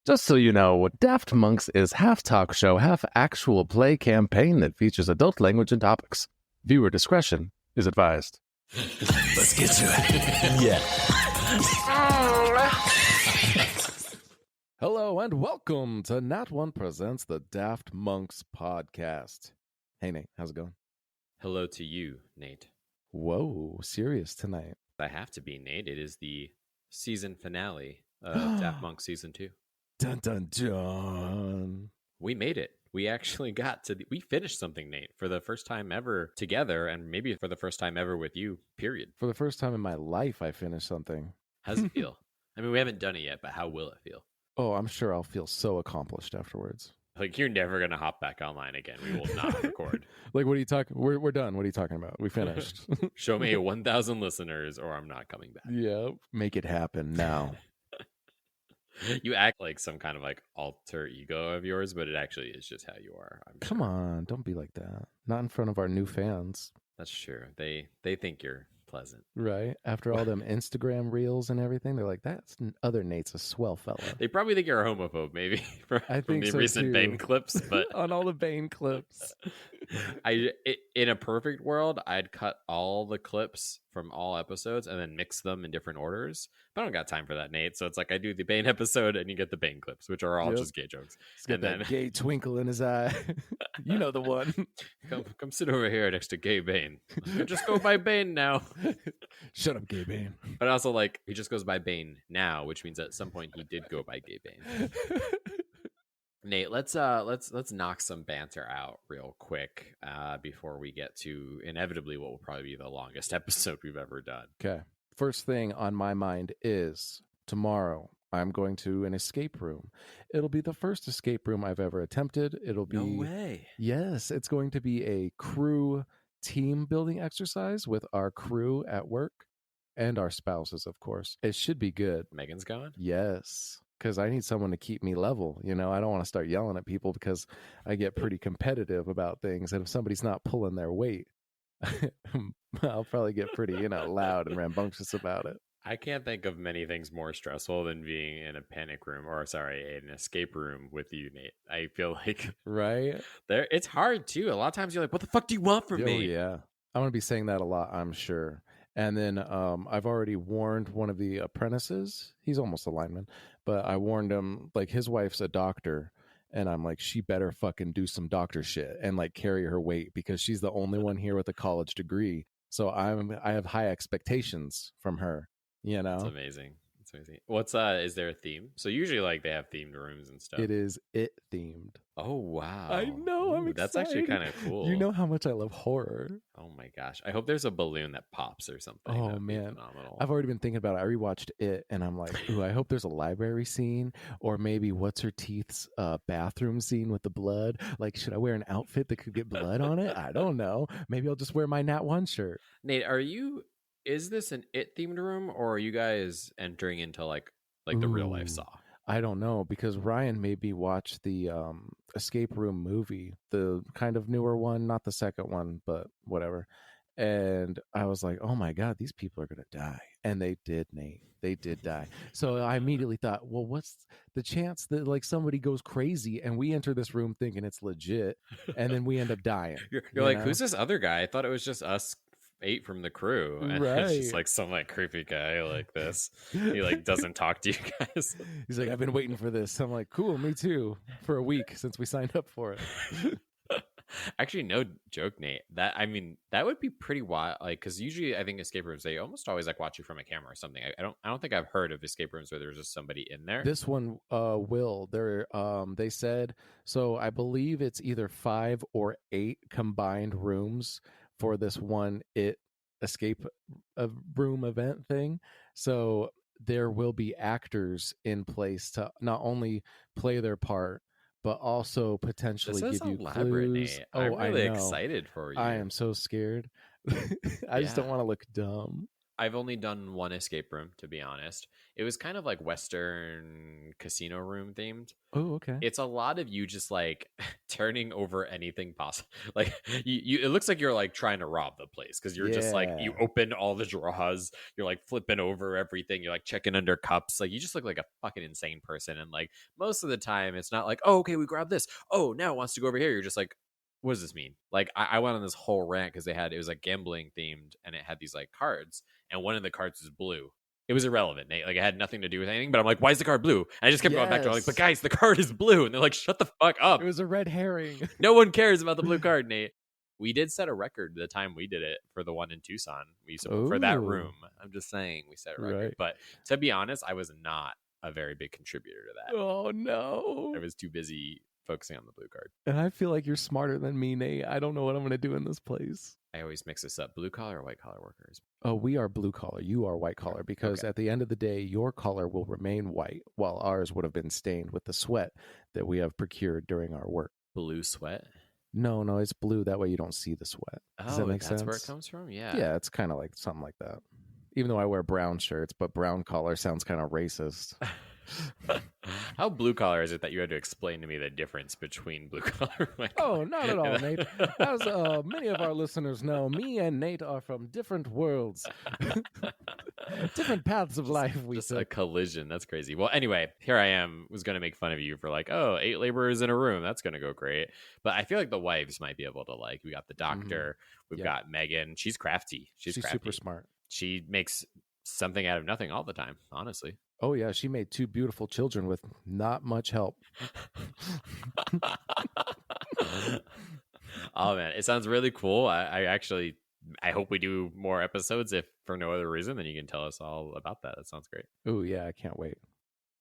Just so you know, Daft Monks is half talk show, half actual play campaign that features adult language and topics. Viewer discretion is advised. Let's get to it. Yeah. Hello and welcome to Nat One Presents the Daft Monks podcast. Hey Nate, how's it going? Hello to you, Nate. Whoa, serious tonight. I have to be, Nate. It is the season finale of Daft Monks Season 2. Dun dun dun. We made it. We actually we finished something, Nate, for the first time ever together, and maybe for the first time ever with you, period. For the first time in my life, I finished something. How's it feel? I mean, we haven't done it yet, but how will it feel? Oh, I'm sure I'll feel so accomplished afterwards. Like, you're never going to hop back online again. We will not record. Like, what are you talking? We're done. What are you talking about? We finished. Show me 1,000 listeners or I'm not coming back. Yeah, make it happen now. You act like some kind of like alter ego of yours, but it actually is just how you are. Come on, don't be like that. Not in front of our new fans. That's true. They think you're pleasant. Right? After all them Instagram reels and everything, they're like, that's other Nate's a swell fella. They probably think you're a homophobe, maybe, from the so recent too. Bane clips. But on all the Bane clips. In a perfect world, I'd cut all the clips from all episodes and then mix them in different orders. But I don't got time for that, Nate. So it's like I do the Bane episode and you get the Bane clips, which are all just gay jokes. He's got that gay twinkle in his eye. You know the one. Come sit over here next to Gay Bane. Just go by Bane now. Shut up, Gay Bane. But also, like, he just goes by Bane now, which means at some point he did go by Gay Bane. Nate, let's knock some banter out real quick before we get to inevitably what will probably be the longest episode we've ever done. Okay. First thing on my mind is tomorrow I'm going to an escape room. It'll be the first escape room I've ever attempted. It'll be No way. Yes, it's going to be a crew team building exercise with our crew at work and our spouses, of course. It should be good. Megan's gone? Yes. Because I need someone to keep me level. You know, I don't want to start yelling at people because I get pretty competitive about things. And if somebody's not pulling their weight, I'll probably get pretty, loud and rambunctious about it. I can't think of many things more stressful than being in a panic room an escape room with you, Nate. I feel like right there, it's hard too. A lot of times you're like, what the fuck do you want from me? Yeah. I'm going to be saying that a lot, I'm sure. And then I've already warned one of the apprentices. He's almost a lineman, but I warned him, like, his wife's a doctor. And I'm like, she better fucking do some doctor shit and like carry her weight because she's the only one here with a college degree. So I have high expectations from her, It's amazing. It's amazing. What's is there a theme? So usually like they have themed rooms and stuff. It is themed. Oh wow. I know. I'm excited. That's actually kind of cool. You know how much I love horror. Oh my gosh. I hope there's a balloon that pops or something. Oh That'd man. Phenomenal. I've already been thinking about it. I rewatched it and I'm like, ooh, I hope there's a library scene or maybe what's her teeth's bathroom scene with the blood. Like, should I wear an outfit that could get blood on it? I don't know. Maybe I'll just wear my Nat One shirt. Nate, is this an themed room or are you guys entering into like the real life Saw? I don't know because Ryan made me watch the escape room movie, the kind of newer one, not the second one, but whatever. And I was like, oh my God, these people are going to die. And they did, Nate. They did die. So I immediately thought, well, what's the chance that like somebody goes crazy and we enter this room thinking it's legit and then we end up dying? You're like, who's this other guy? I thought it was just us 8 from the crew, and it's just like some like creepy guy like this. He like doesn't talk to you guys. He's like, I've been waiting for this. I'm like, cool, me too. For a week since we signed up for it. Actually, no joke, Nate. That would be pretty wild. Like, because usually I think escape rooms, they almost always like watch you from a camera or something. I don't think I've heard of escape rooms where there's just somebody in there. This one will. They said so. I believe it's either 5 or 8 combined rooms for this one escape room event thing. So there will be actors in place to not only play their part but also potentially give you clues. Nate. I'm really excited for you. I am so scared. I just don't want to look dumb. I've only done one escape room, to be honest. It was kind of like Western casino room themed. Oh, okay. It's a lot of you just like turning over anything possible. Like it looks like you're like trying to rob the place because you're just like you Yeah. open all the drawers, you're like flipping over everything, you're like checking under cups. Like you just look like a fucking insane person. And like most of the time, it's not like, oh, okay, we grabbed this. Oh, now it wants to go over here. You're just like, what does this mean? Like I went on this whole rant because it was like gambling themed and it had these like cards, and one of the cards was blue. It was irrelevant, Nate. Like it had nothing to do with anything, but I'm like, why is the card blue? And I just kept going back to it. I'm like, but guys, the card is blue. And they're like, shut the fuck up. It was a red herring. No one cares about the blue card, Nate. We did set a record the time we did it for the one in Tucson. For that room. I'm just saying we set a record. Right. But to be honest, I was not a very big contributor to that. Oh no. I was too busy focusing on the blue card. And I feel like you're smarter than me, Nate. I don't know what I'm going to do in this place. I always mix this up. Blue collar or white collar workers? Oh, we are blue collar. You are white collar because at the end of the day, your collar will remain white while ours would have been stained with the sweat that we have procured during our work. Blue sweat? No, it's blue. That way you don't see the sweat. Does that make sense? That's where it comes from? Yeah. Yeah, it's kind of like something like that. Even though I wear brown shirts, but brown collar sounds kind of racist. How blue collar is it that you had to explain to me the difference between blue collar and white collar? Oh, not at all, Nate. As many of our listeners know, me and Nate are from different worlds, different paths of life. Just a collision. That's crazy. Well, anyway, here I am. Was going to make fun of you for like, 8 laborers in a room. That's going to go great. But I feel like the wives might be able to like. We got the doctor. We've got Megan. She's crafty. She's crafty. Super smart. She makes something out of nothing all the time, honestly. Oh, yeah. She made 2 beautiful children with not much help. Oh, man. It sounds really cool. I hope we do more episodes. If for no other reason, then you can tell us all about that. That sounds great. Oh, yeah. I can't wait.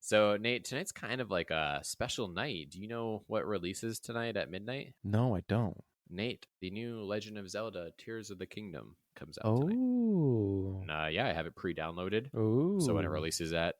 So, Nate, tonight's kind of like a special night. Do you know what releases tonight at midnight? No, I don't. Nate, the new Legend of Zelda Tears of the Kingdom comes out tonight. Oh. Yeah, I have it pre-downloaded. Oh. So when it releases it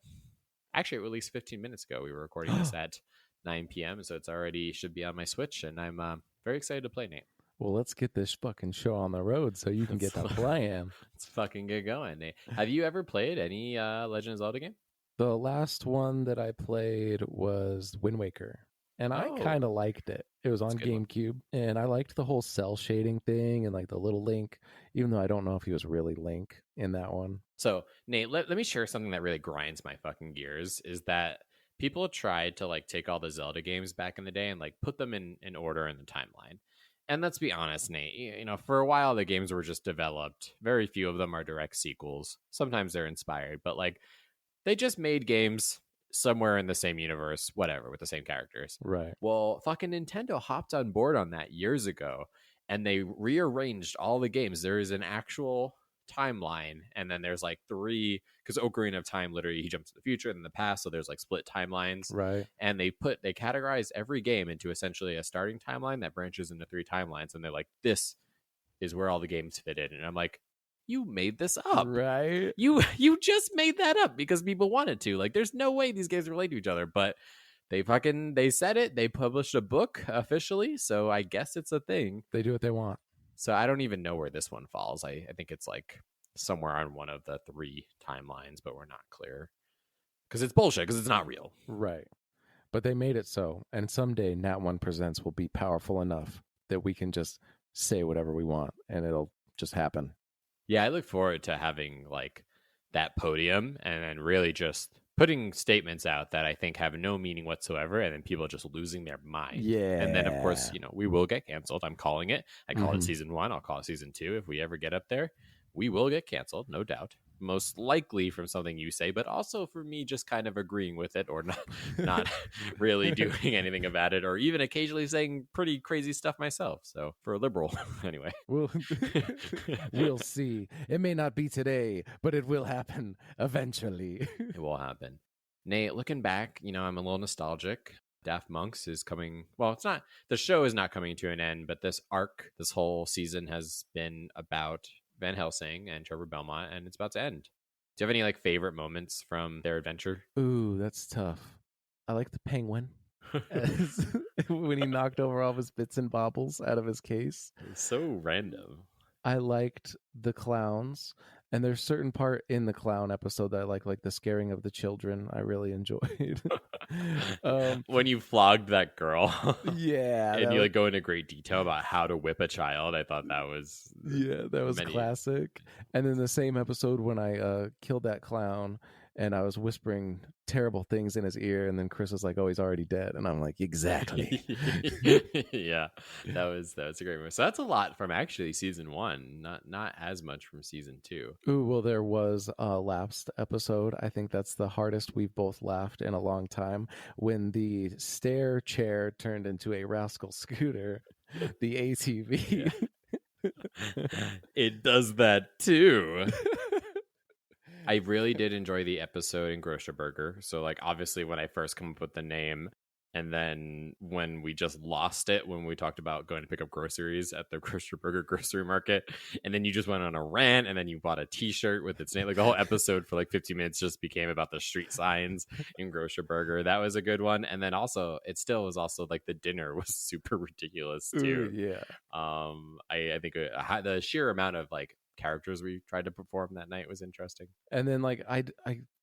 released 15 minutes ago. We were recording this at 9 p.m. So it's already should be on my Switch, and I'm very excited to play, Nate. Well, let's get this fucking show on the road so you can get to playing. Let's fucking get going, Nate. Have you ever played any Legend of Zelda game? The last one that I played was Wind Waker. And I kind of liked it. It was on GameCube, and I liked the whole cell shading thing and like the little Link, even though I don't know if he was really Link in that one. So, Nate, let me share something that really grinds my fucking gears, is that people tried to like take all the Zelda games back in the day and like put them in order in the timeline. And let's be honest, Nate, you know, for a while the games were just developed. Very few of them are direct sequels. Sometimes they're inspired, but like they just made games somewhere in the same universe, whatever, with the same characters. Right. Well, fucking Nintendo hopped on board on that years ago, and they rearranged all the games. There is an actual timeline, and then there's like 3, because Ocarina of Time, literally, he jumps to the future and then the past, so there's like split timelines. Right. And they categorize every game into essentially a starting timeline that branches into 3 timelines, and they're like, this is where all the games fit in. And I'm like, you made this up, right? You just made that up because people wanted to. Like, there's no way these games relate to each other, but they said it. They published a book officially, so I guess it's a thing. They do what they want. So I don't even know where this one falls. I think it's like somewhere on one of the 3 timelines, but we're not clear because it's bullshit. Because it's not real, right? But they made it so, and someday Nat One Presents will be powerful enough that we can just say whatever we want, and it'll just happen. Yeah, I look forward to having like that podium and then really just putting statements out that I think have no meaning whatsoever, and then people just losing their mind. Yeah. And then, of course, you know, we will get canceled. I'm calling it. I call it season 1. I'll call it season 2. If we ever get up there, we will get canceled, no doubt. Most likely from something you say, but also for me just kind of agreeing with it or not really doing anything about it, or even occasionally saying pretty crazy stuff myself. So for a liberal, anyway. We'll see. It may not be today, but it will happen eventually. It will happen. Nate, looking back, you know, I'm a little nostalgic. Daft Monks is coming. Well, it's not. The show is not coming to an end, but this whole season has been about Van Helsing and Trevor Belmont, and it's about to end. Do you have any like favorite moments from their adventure? Ooh, that's tough. I like the penguin when he knocked over all of his bits and baubles out of his case. It's so random. I liked the clowns. And there's certain part in the clown episode that I like the scaring of the children. I really enjoyed. When you flogged that girl, Yeah, and you like go into great detail about how to whip a child. I thought that was classic. And then the same episode when I killed that clown and I was whispering terrible things in his ear, and then Chris was like, "Oh, he's already dead," and I'm like, "Exactly." Yeah, that was a great movie. So that's a lot from actually season 1, not as much from season 2. Ooh, well, there was a lapsed episode. I think that's the hardest we've both laughed in a long time. When the stair chair turned into a rascal scooter, the ATV. It does that too. I really did enjoy the episode in Grocer Burger. So, like, obviously, when I first come up with the name, and then when we just lost it when we talked about going to pick up groceries at the Grocer Burger grocery market, and then you just went on a rant, and then you bought a T-shirt with its name. Like, the whole episode for like 15 minutes just became about the street signs in Grocer Burger. That was a good one. And then also, it still was also like the dinner was super ridiculous too. Ooh, yeah. I think the sheer amount of like characters we tried to perform that night was interesting. And then like I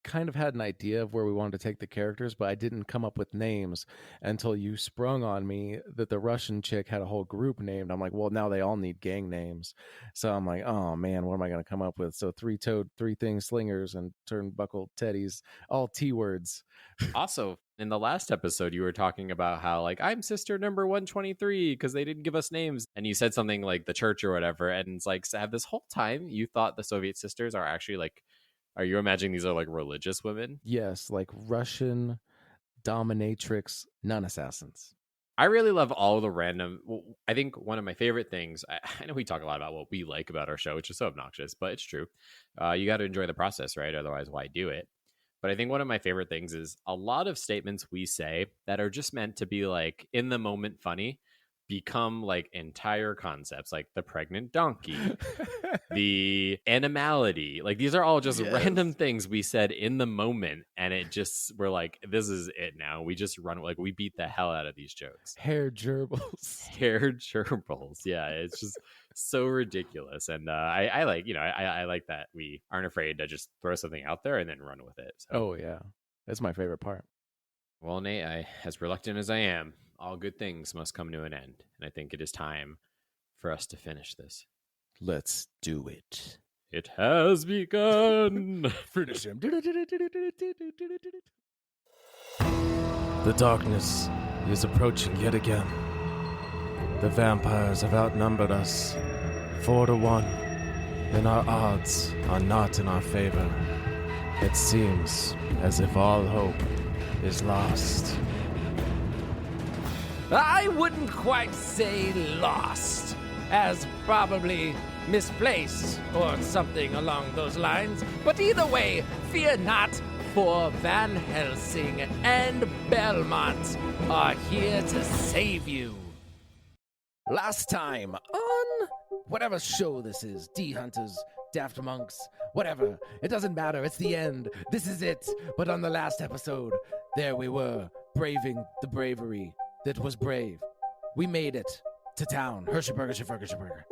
kind of had an idea of where we wanted to take the characters, but I didn't come up with names until you sprung on me that the Russian chick had a whole group named. I'm like, well, now they all need gang names. So I'm like, oh man, what am I going to come up with? So three-toed, three-thing slingers and turnbuckle teddies, all T words. Also, in the last episode, you were talking about how, like, I'm sister number 123 because they didn't give us names. And you said something like the church or whatever. And it's like, Sav, this whole time you thought the Soviet sisters are actually like, are you imagining these are like religious women? Yes, like Russian dominatrix nun assassins. I really love all the random. I think one of my favorite things, I know we talk a lot about what we like about our show, which is so obnoxious, but it's true. You got to enjoy the process, right? Otherwise, why do it? But I think one of my favorite things is a lot of statements we say that are just meant to be like in the moment funny become like entire concepts, like the pregnant donkey, the animality. Like these are all just random things we said in the moment. And it just, we're like, this is it now. We just run, like we beat the hell out of these jokes. Hair gerbils. Hair gerbils. Yeah, it's just so ridiculous. And I like, I like that we aren't afraid to just throw something out there and then run with it. So. Oh yeah, that's my favorite part. Well, Nate, as reluctant as I am, all good things must come to an end, and I think it is time for us to finish this. Let's do it. It has begun. Finish him. The darkness is approaching yet again. The vampires have outnumbered us 4-1, and our odds are not in our favor. It seems as if all hope is lost. I wouldn't quite say lost, as probably misplaced or something along those lines. But either way, fear not, for Van Helsing and Belmont are here to save you. Last time on whatever show this is, D-Hunters, Daft Monks, whatever. It doesn't matter. It's the end. This is it. But on the last episode, there we were, braving the bravery that was brave. We made it to town. Hersheyburger.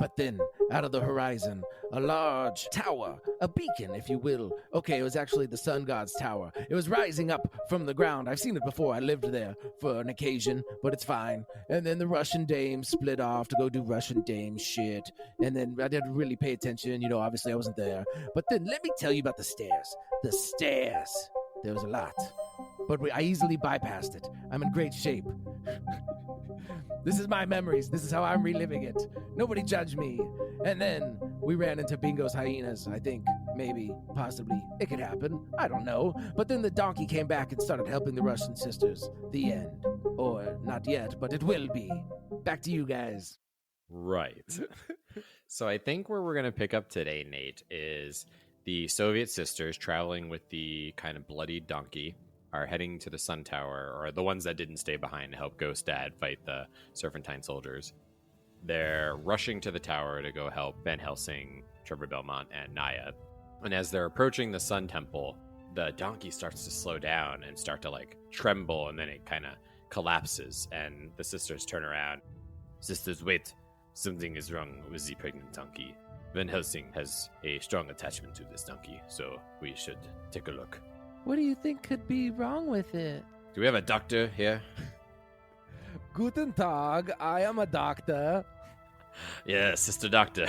But then, out of the horizon, a large tower, a beacon, if you will. Okay, it was actually the sun god's tower. It was rising up from the ground. I've seen it before. I lived there for an occasion, but it's fine. And then the Russian dames split off to go do Russian dame shit. And then I didn't really pay attention. Obviously I wasn't there. But then let me tell you about the stairs. The stairs. There was a lot. But I easily bypassed it. I'm in great shape. This is my memories. This is how I'm reliving it. Nobody judge me. And then we ran into Bingo's hyenas, I think. Maybe. Possibly. It could happen. I don't know. But then the donkey came back and started helping the Russian sisters. The end. Or not yet, but it will be. Back to you guys. Right. So I think where we're going to pick up today, Nate, is the Soviet sisters traveling with the kind of bloody donkey are heading to the Sun Tower, or the ones that didn't stay behind to help Ghost Dad fight the Serpentine soldiers. They're rushing to the tower to go help Van Helsing, Trevor, Belmont, and Naya. And as they're approaching the Sun Temple, the donkey starts to slow down and start to like tremble, and then it kind of collapses, and the sisters turn around. Sisters, wait. Something is wrong with the pregnant donkey. Van Helsing has a strong attachment to this donkey, so we should take a look. What do you think could be wrong with it? Do we have a doctor here? Guten Tag, I am a doctor. Yeah, Sister Doctor.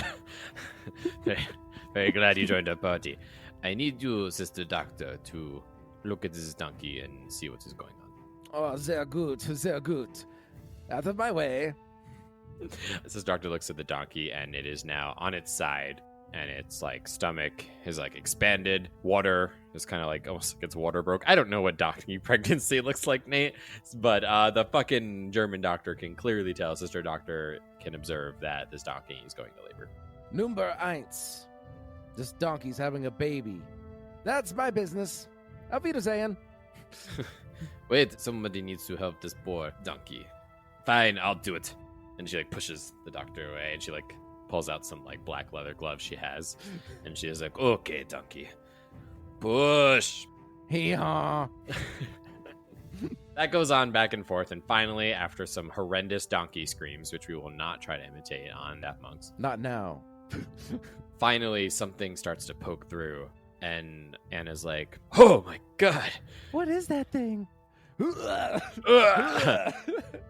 very, very glad you joined our party. I need you, Sister Doctor, to look at this donkey and see what is going on. Oh, sehr gut, sehr gut. Out of my way. Sister Doctor looks at the donkey, and it is now on its side, and its like stomach is like expanded. Water is kind of like almost like its water broke. I don't know what donkey pregnancy looks like, Nate, but the fucking German doctor can clearly tell. Sister Doctor can observe that this donkey is going to labor. Number eins. This donkey's having a baby. That's my business. Auf Wiedersehen. Wait, somebody needs to help this poor donkey. Fine, I'll do it. And she like pushes the doctor away, and she like pulls out some like black leather gloves she has, and she is like, "Okay, donkey, push." Hee-haw. That goes on back and forth, and finally, after some horrendous donkey screams, which we will not try to imitate on Daft Monks, Not now. finally something starts to poke through, and Anna's like, "Oh my god!" What is that thing?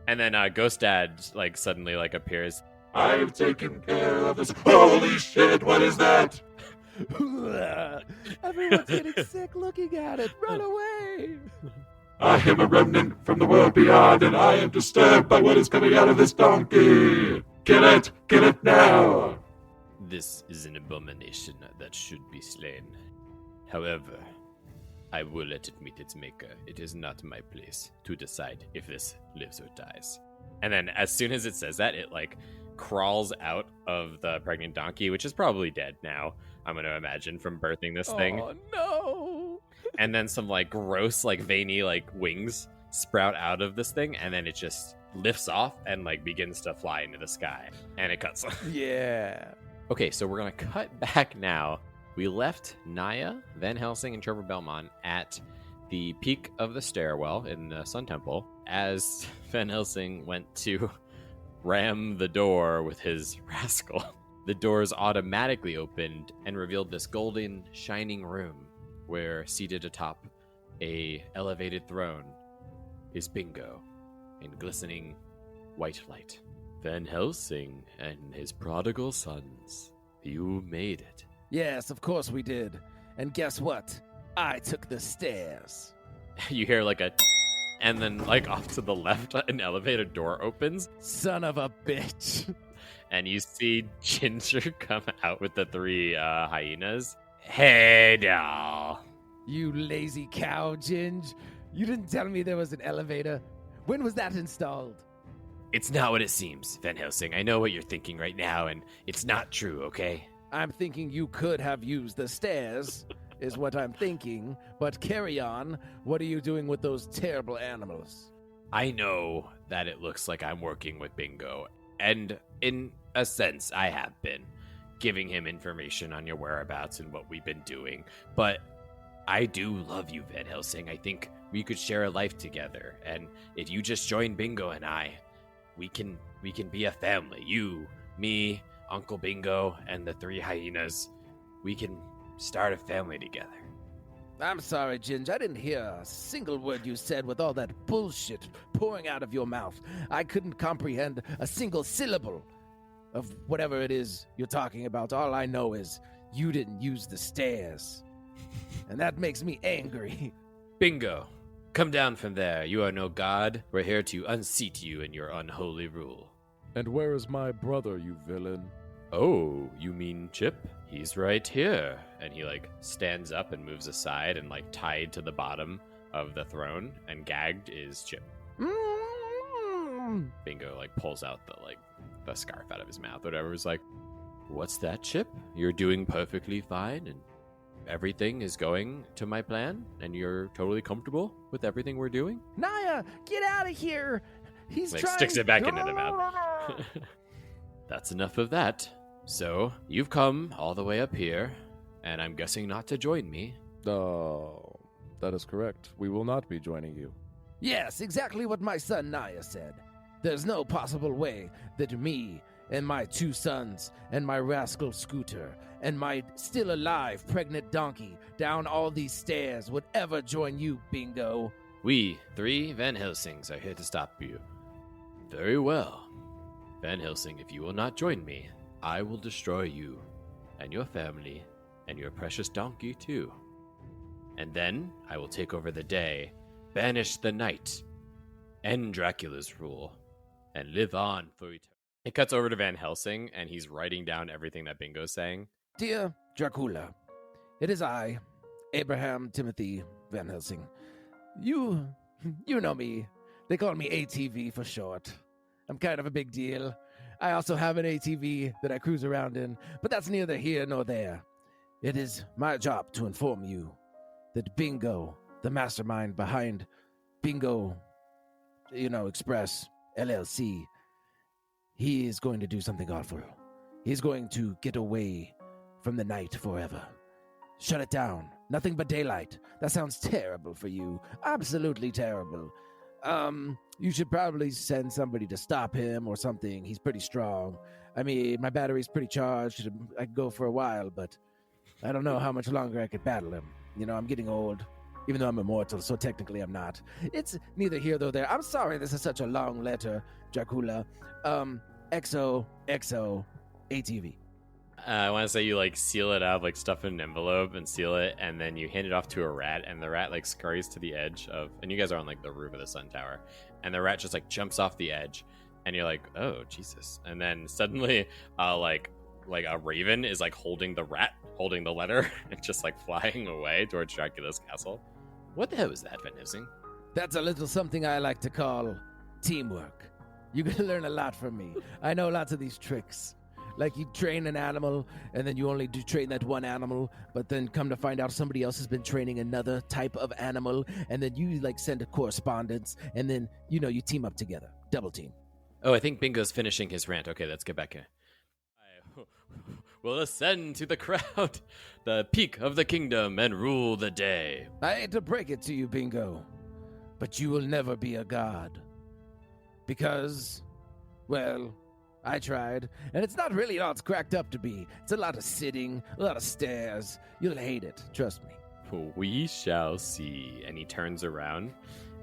And then Ghost Dad like suddenly like appears. I've taken care of this. Holy shit, what is that? Everyone's getting sick looking at it. Run away. I am a remnant from the world beyond, and I am disturbed by what is coming out of this donkey. Kill it! Kill it now! This is an abomination that should be slain. However, I will let it meet its maker. It is not my place to decide if this lives or dies. And then as soon as it says that, it like crawls out of the pregnant donkey, which is probably dead now, I'm going to imagine, from birthing this thing. Oh, no. And then some like gross, like veiny, like wings sprout out of this thing. And then it just lifts off and like begins to fly into the sky. And it cuts. Yeah. Okay, so we're going to cut back now. We left Naya, Van Helsing, and Trevor Belmont at the peak of the stairwell in the Sun Temple as Van Helsing went to ram the door with his rascal. The doors automatically opened and revealed this golden, shining room where, seated atop a elevated throne, is Bingo in glistening white light. Van Helsing and his prodigal sons, you made it. Yes, of course we did. And guess what? I took the stairs. You hear like a and then like off to the left an elevator door opens Son of a bitch. and you see Ginger come out with the three hyenas. Hey now. You lazy cow, Ginge. You didn't tell me there was an elevator. When was that installed? It's not what it seems, Van Helsing. I know what you're thinking right now, and it's not true, okay? I'm thinking you could have used the stairs, is what I'm thinking. But carry on. What are you doing with those terrible animals? I know that it looks like I'm working with Bingo, and in a sense, I have been giving him information on your whereabouts and what we've been doing. But I do love you, Van Helsing. I think we could share a life together, and if you just join Bingo and I, we can be a family. You, me, Uncle Bingo, and the three hyenas. We can start a family together. I'm sorry, Ginge. I didn't hear a single word you said with all that bullshit pouring out of your mouth. I couldn't comprehend a single syllable of whatever it is you're talking about. All I know is you didn't use the stairs. And that makes me angry. Bingo, come down from there. You are no god. We're here to unseat you in your unholy rule. And where is my brother, you villain? Oh, you mean Chip? He's right here. And he like stands up and moves aside, and like tied to the bottom of the throne and gagged is Chip. Bingo like pulls out the scarf out of his mouth. Whatever. Is like, what's that, Chip? You're doing perfectly fine and everything is going to my plan and you're totally comfortable with everything we're doing? Naya, get out of here! He's Like trying... sticks it back into the mouth. That's enough of that. So, you've come all the way up here, and I'm guessing not to join me. Oh, that is correct. We will not be joining you. Yes, exactly what my son Naya said. There's no possible way that me and my 2 sons, and my rascal scooter, and my still alive pregnant donkey down all these stairs would ever join you, Bingo. We 3 Van Helsings are here to stop you. Very well. Van Helsing, if you will not join me, I will destroy you, and your family, and your precious donkey too. And then I will take over the day, banish the night, end Dracula's rule, and live on for eternity. It cuts over to Van Helsing, and he's writing down everything that Bingo's saying. Dear Dracula, it is I, Abraham Timothy Van Helsing. You know me. They call me ATV for short. I'm kind of a big deal. I also have an ATV that I cruise around in, but that's neither here nor there. It is my job to inform you that Bingo, the mastermind behind Bingo, Express, LLC, he is going to do something awful. He's going to get away from the night forever. Shut it down. Nothing but daylight. That sounds terrible for you. Absolutely terrible. You should probably send somebody to stop him or something. He's pretty strong. I mean, my battery's pretty charged. I could go for a while, but I don't know how much longer I could battle him. I'm getting old, even though I'm immortal, so technically I'm not. It's neither here nor there. I'm sorry this is such a long letter, Dracula. XOXO ATV. I want to say you seal it up, stuff in an envelope and seal it, and then you hand it off to a rat, and the rat scurries to the edge of, and you guys are on the roof of the sun tower, and the rat just jumps off the edge, and you're like, oh Jesus, and then suddenly a raven is holding the rat, holding the letter, and just flying away towards Dracula's castle. What the hell was that, Van Helsing? That's a little something I like to call teamwork. You can learn a lot from me. I know lots of these tricks. You train an animal, and then you only do train that one animal, but then come to find out somebody else has been training another type of animal, and then you send a correspondence, and then you team up together, double team. Oh, I think Bingo's finishing his rant. Okay, let's get back here. I will ascend to the crowd, the peak of the kingdom, and rule the day. I hate to break it to you, Bingo, but you will never be a god. Because, well, I tried, and it's not really all it's cracked up to be. It's a lot of sitting, a lot of stairs. You'll hate it, trust me. We shall see. And he turns around,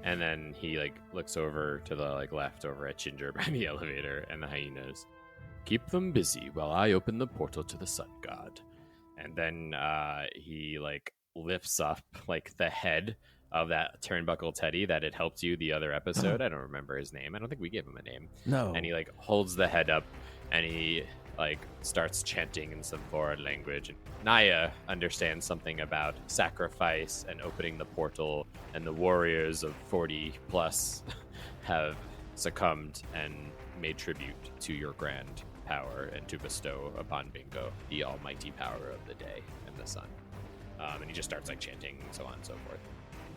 and then he looks over to the left over at Ginger by the elevator and the hyenas. Keep them busy while I open the portal to the sun god. And then he lifts up the head of that turnbuckle Teddy that had helped you the other episode. I don't remember his name. I don't think we gave him a name. No. And he holds the head up, and he starts chanting in some foreign language. Naya understands something about sacrifice and opening the portal, and the warriors of 40 plus have succumbed and made tribute to your grand power and to bestow upon Bingo the almighty power of the day and the sun. And he just starts chanting and so on and so forth.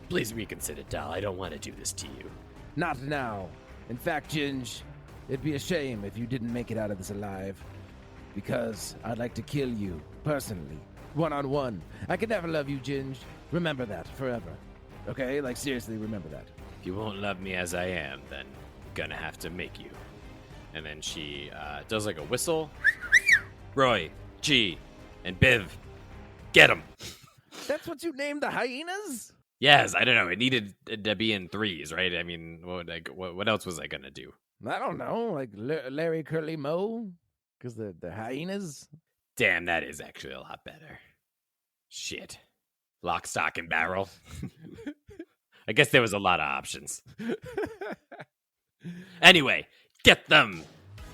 Please reconsider, Dal. I don't want to do this to you. Not now. In fact, Ginge, it'd be a shame if you didn't make it out of this alive. Because I'd like to kill you, personally, one-on-one. I could never love you, Ginge. Remember that, forever. Okay? Seriously, remember that. If you won't love me as I am, then gonna have to make you. And then she does a whistle. Roy, G, and Biv, get him. That's what you named the hyenas? Yes, I don't know. It needed to be in threes, right? I mean, what else was I gonna do? I don't know, Larry Curly Moe? Because the hyenas? Damn, that is actually a lot better. Shit. Lock, stock, and barrel. I guess there was a lot of options. Anyway, get them!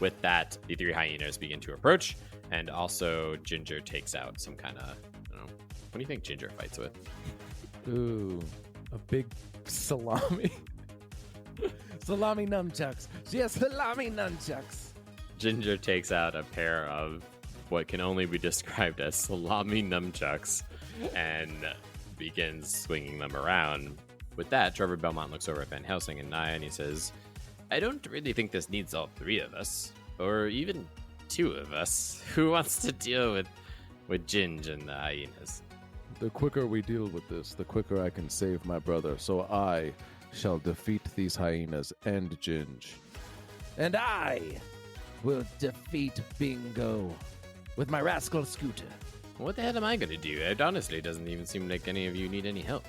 With that, the 3 hyenas begin to approach, and also Ginger takes out some kind of, I don't know, what do you think Ginger fights with? Ooh, a big salami. Salami nunchucks. She has salami nunchucks. Ginger takes out a pair of what can only be described as salami nunchucks and begins swinging them around. With that, Trevor Belmont looks over at Van Helsing and Naya, and he says, I don't really think this needs all 3 of us, or even 2 of us. Who wants to deal with Ginge and the hyenas? The quicker we deal with this, the quicker I can save my brother. So I shall defeat these hyenas and Ginge. And I will defeat Bingo with my rascal scooter. What the hell am I gonna do? It honestly doesn't even seem like any of you need any help.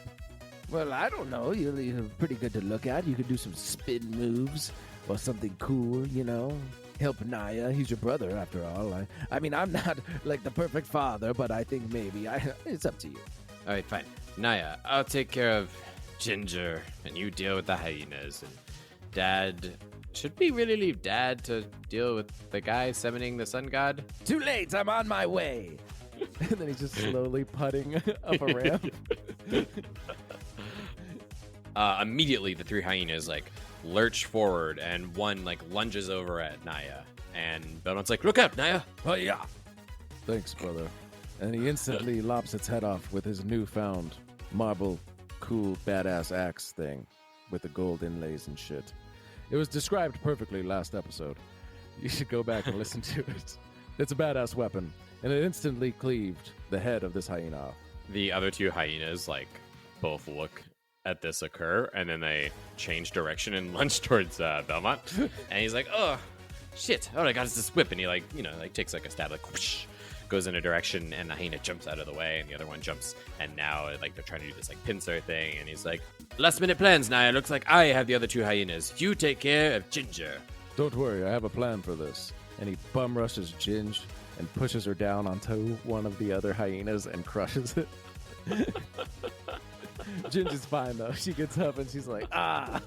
Well, I don't know. You're pretty good to look at. You could do some spin moves or something cool, you know? Help Naya. He's your brother, after all. I mean, I'm not like the perfect father, but I think maybe. It's up to you. All right, fine. Naya, I'll take care of Ginger, and you deal with the hyenas. And Dad, should we really leave Dad to deal with the guy summoning the sun god? Too late. I'm on my way. And then he's just slowly putting up a ramp. Immediately, the 3 hyenas like lurch forward, and one like lunges over at Naya. And Belmont's like, "Look out, Naya!" Oh yeah. Thanks, brother. And he instantly lops its head off with his newfound marble, cool, badass axe thing with the gold inlays and shit. It was described perfectly last episode. You should go back and listen to it. It's a badass weapon, and it instantly cleaved the head of this hyena off. The other 2 hyenas like both look at this occur, and then they change direction and lunge towards Belmont. And he's like, "Oh shit, all I got is this whip," and he like takes like a stab, like whoosh, goes in a direction, and the hyena jumps out of the way, and the other one jumps, and now like they're trying to do this like pincer thing, and he's like, "Last minute plans, Naya. Looks like I have the other 2 hyenas. You take care of Ginger." Don't worry, I have a plan for this. And he bum rushes Ginge and pushes her down onto one of the other hyenas and crushes it. Ginge is fine though. She gets up and she's like, "Ah!"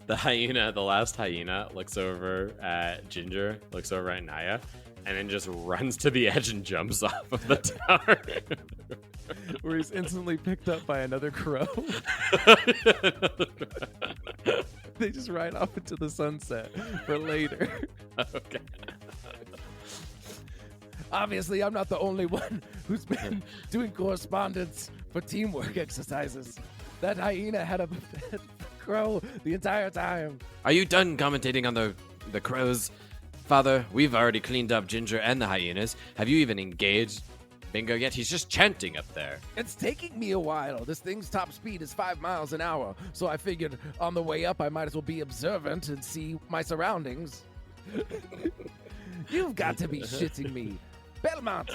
The last hyena looks over at Ginger, looks over at Naya, and then just runs to the edge and jumps off of the tower. Where he's instantly picked up by another crow. They just ride off into the sunset for later. Okay. Obviously, I'm not the only one who's been doing correspondence for teamwork exercises. That hyena had a crow the entire time. Are you done commentating on the crows? Father, we've already cleaned up Ginger and the hyenas. Have you even engaged Bingo yet? He's just chanting up there. It's taking me a while. This thing's top speed is 5 miles an hour, so I figured on the way up I might as well be observant and see my surroundings. You've got to be shitting me. Belmont,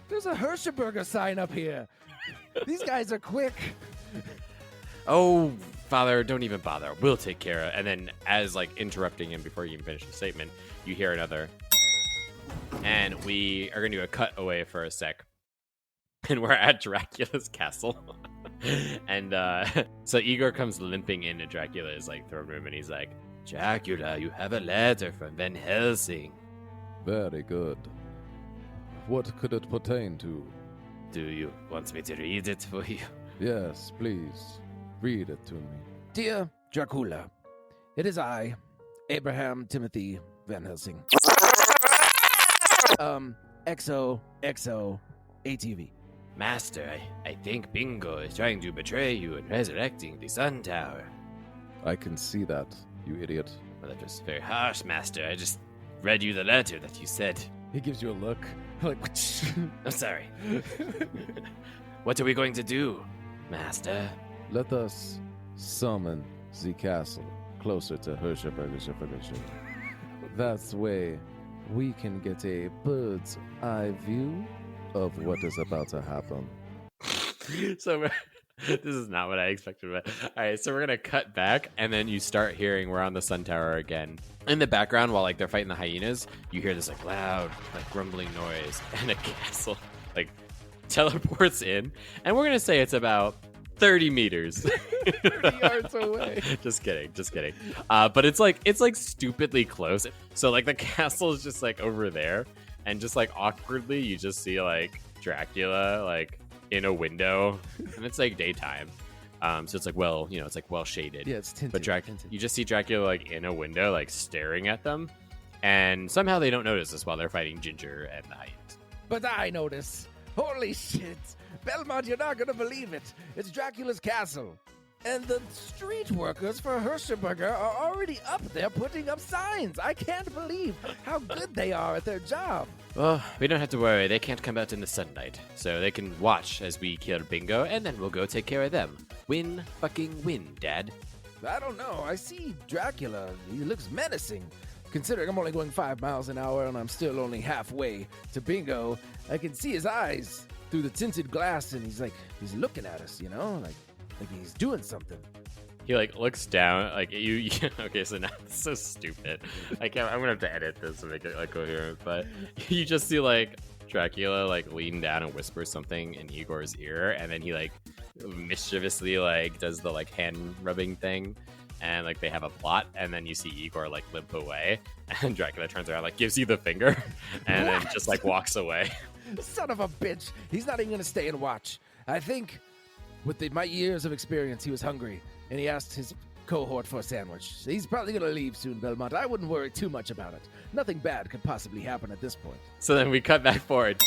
there's a Hirschberger sign up here. These guys are quick. Oh, Father, don't even bother. We'll take care of it. And then as like interrupting him before you even finish the statement, you hear another. And we are going to do a cut away for a sec. And we're at Dracula's castle. And so Igor comes limping into Dracula's like throne room, and he's like, "Dracula, you have a letter from Van Helsing." Very good. What could it pertain to? Do you want me to read it for you? Yes, please. Read it to me. Dear Dracula, it is I, Abraham Timothy Van Helsing. XOXO ATV. Master, I think Bingo is trying to betray you in resurrecting the Sun Tower. I can see that, you idiot. Well, that was very harsh, Master. I just read you the letter that you said. He gives you a look. Like, I'm sorry. What are we going to do, Master? let us summon the castle closer to Hirschberger. That way, we can get a bird's eye view of what is about to happen. So this is not what I expected. But all right, so we're gonna cut back, and then you start hearing we're on the Sun Tower again. In the background, while like they're fighting the hyenas, you hear this like loud, like grumbling noise, and a castle like teleports in, and we're gonna say it's about 30 meters 30 yards away. just kidding but it's like stupidly close. So like the castle is just like over there, and just like awkwardly you just see like Dracula like in a window, and it's like daytime, so it's like, well, you know, it's like well shaded. Yeah, it's tinted. But tinted. You just see Dracula like in a window, like staring at them, and somehow they don't notice this while they're fighting Ginger and the hyenas. But I notice. Holy shit. Belmont, you're not going to believe it. It's Dracula's castle. And the street workers for Hirschberger are already up there putting up signs. I can't believe how good they are at their job. Well, we don't have to worry. They can't come out in the sunlight, so they can watch as we kill Bingo, and then we'll go take care of them. Win fucking win, Dad. I don't know. I see Dracula. He looks menacing. Considering I'm only going 5 miles an hour and I'm still only halfway to bingo, I can see his eyes through the tinted glass, and he's looking at us, like he's doing something. He like looks down, like you. Okay, so now it's so stupid. I'm gonna have to edit this to make it like coherent. But you just see like Dracula like lean down and whisper something in Igor's ear, and then he like mischievously like does the like hand rubbing thing, and like they have a plot, and then you see Igor like limp away, and Dracula turns around, like gives you the finger, and then just like walks away. Son of a bitch! He's not even gonna stay and watch. I think, with my years of experience, he was hungry, and he asked his cohort for a sandwich. He's probably gonna leave soon, Belmont. I wouldn't worry too much about it. Nothing bad could possibly happen at this point. So then we cut back forward,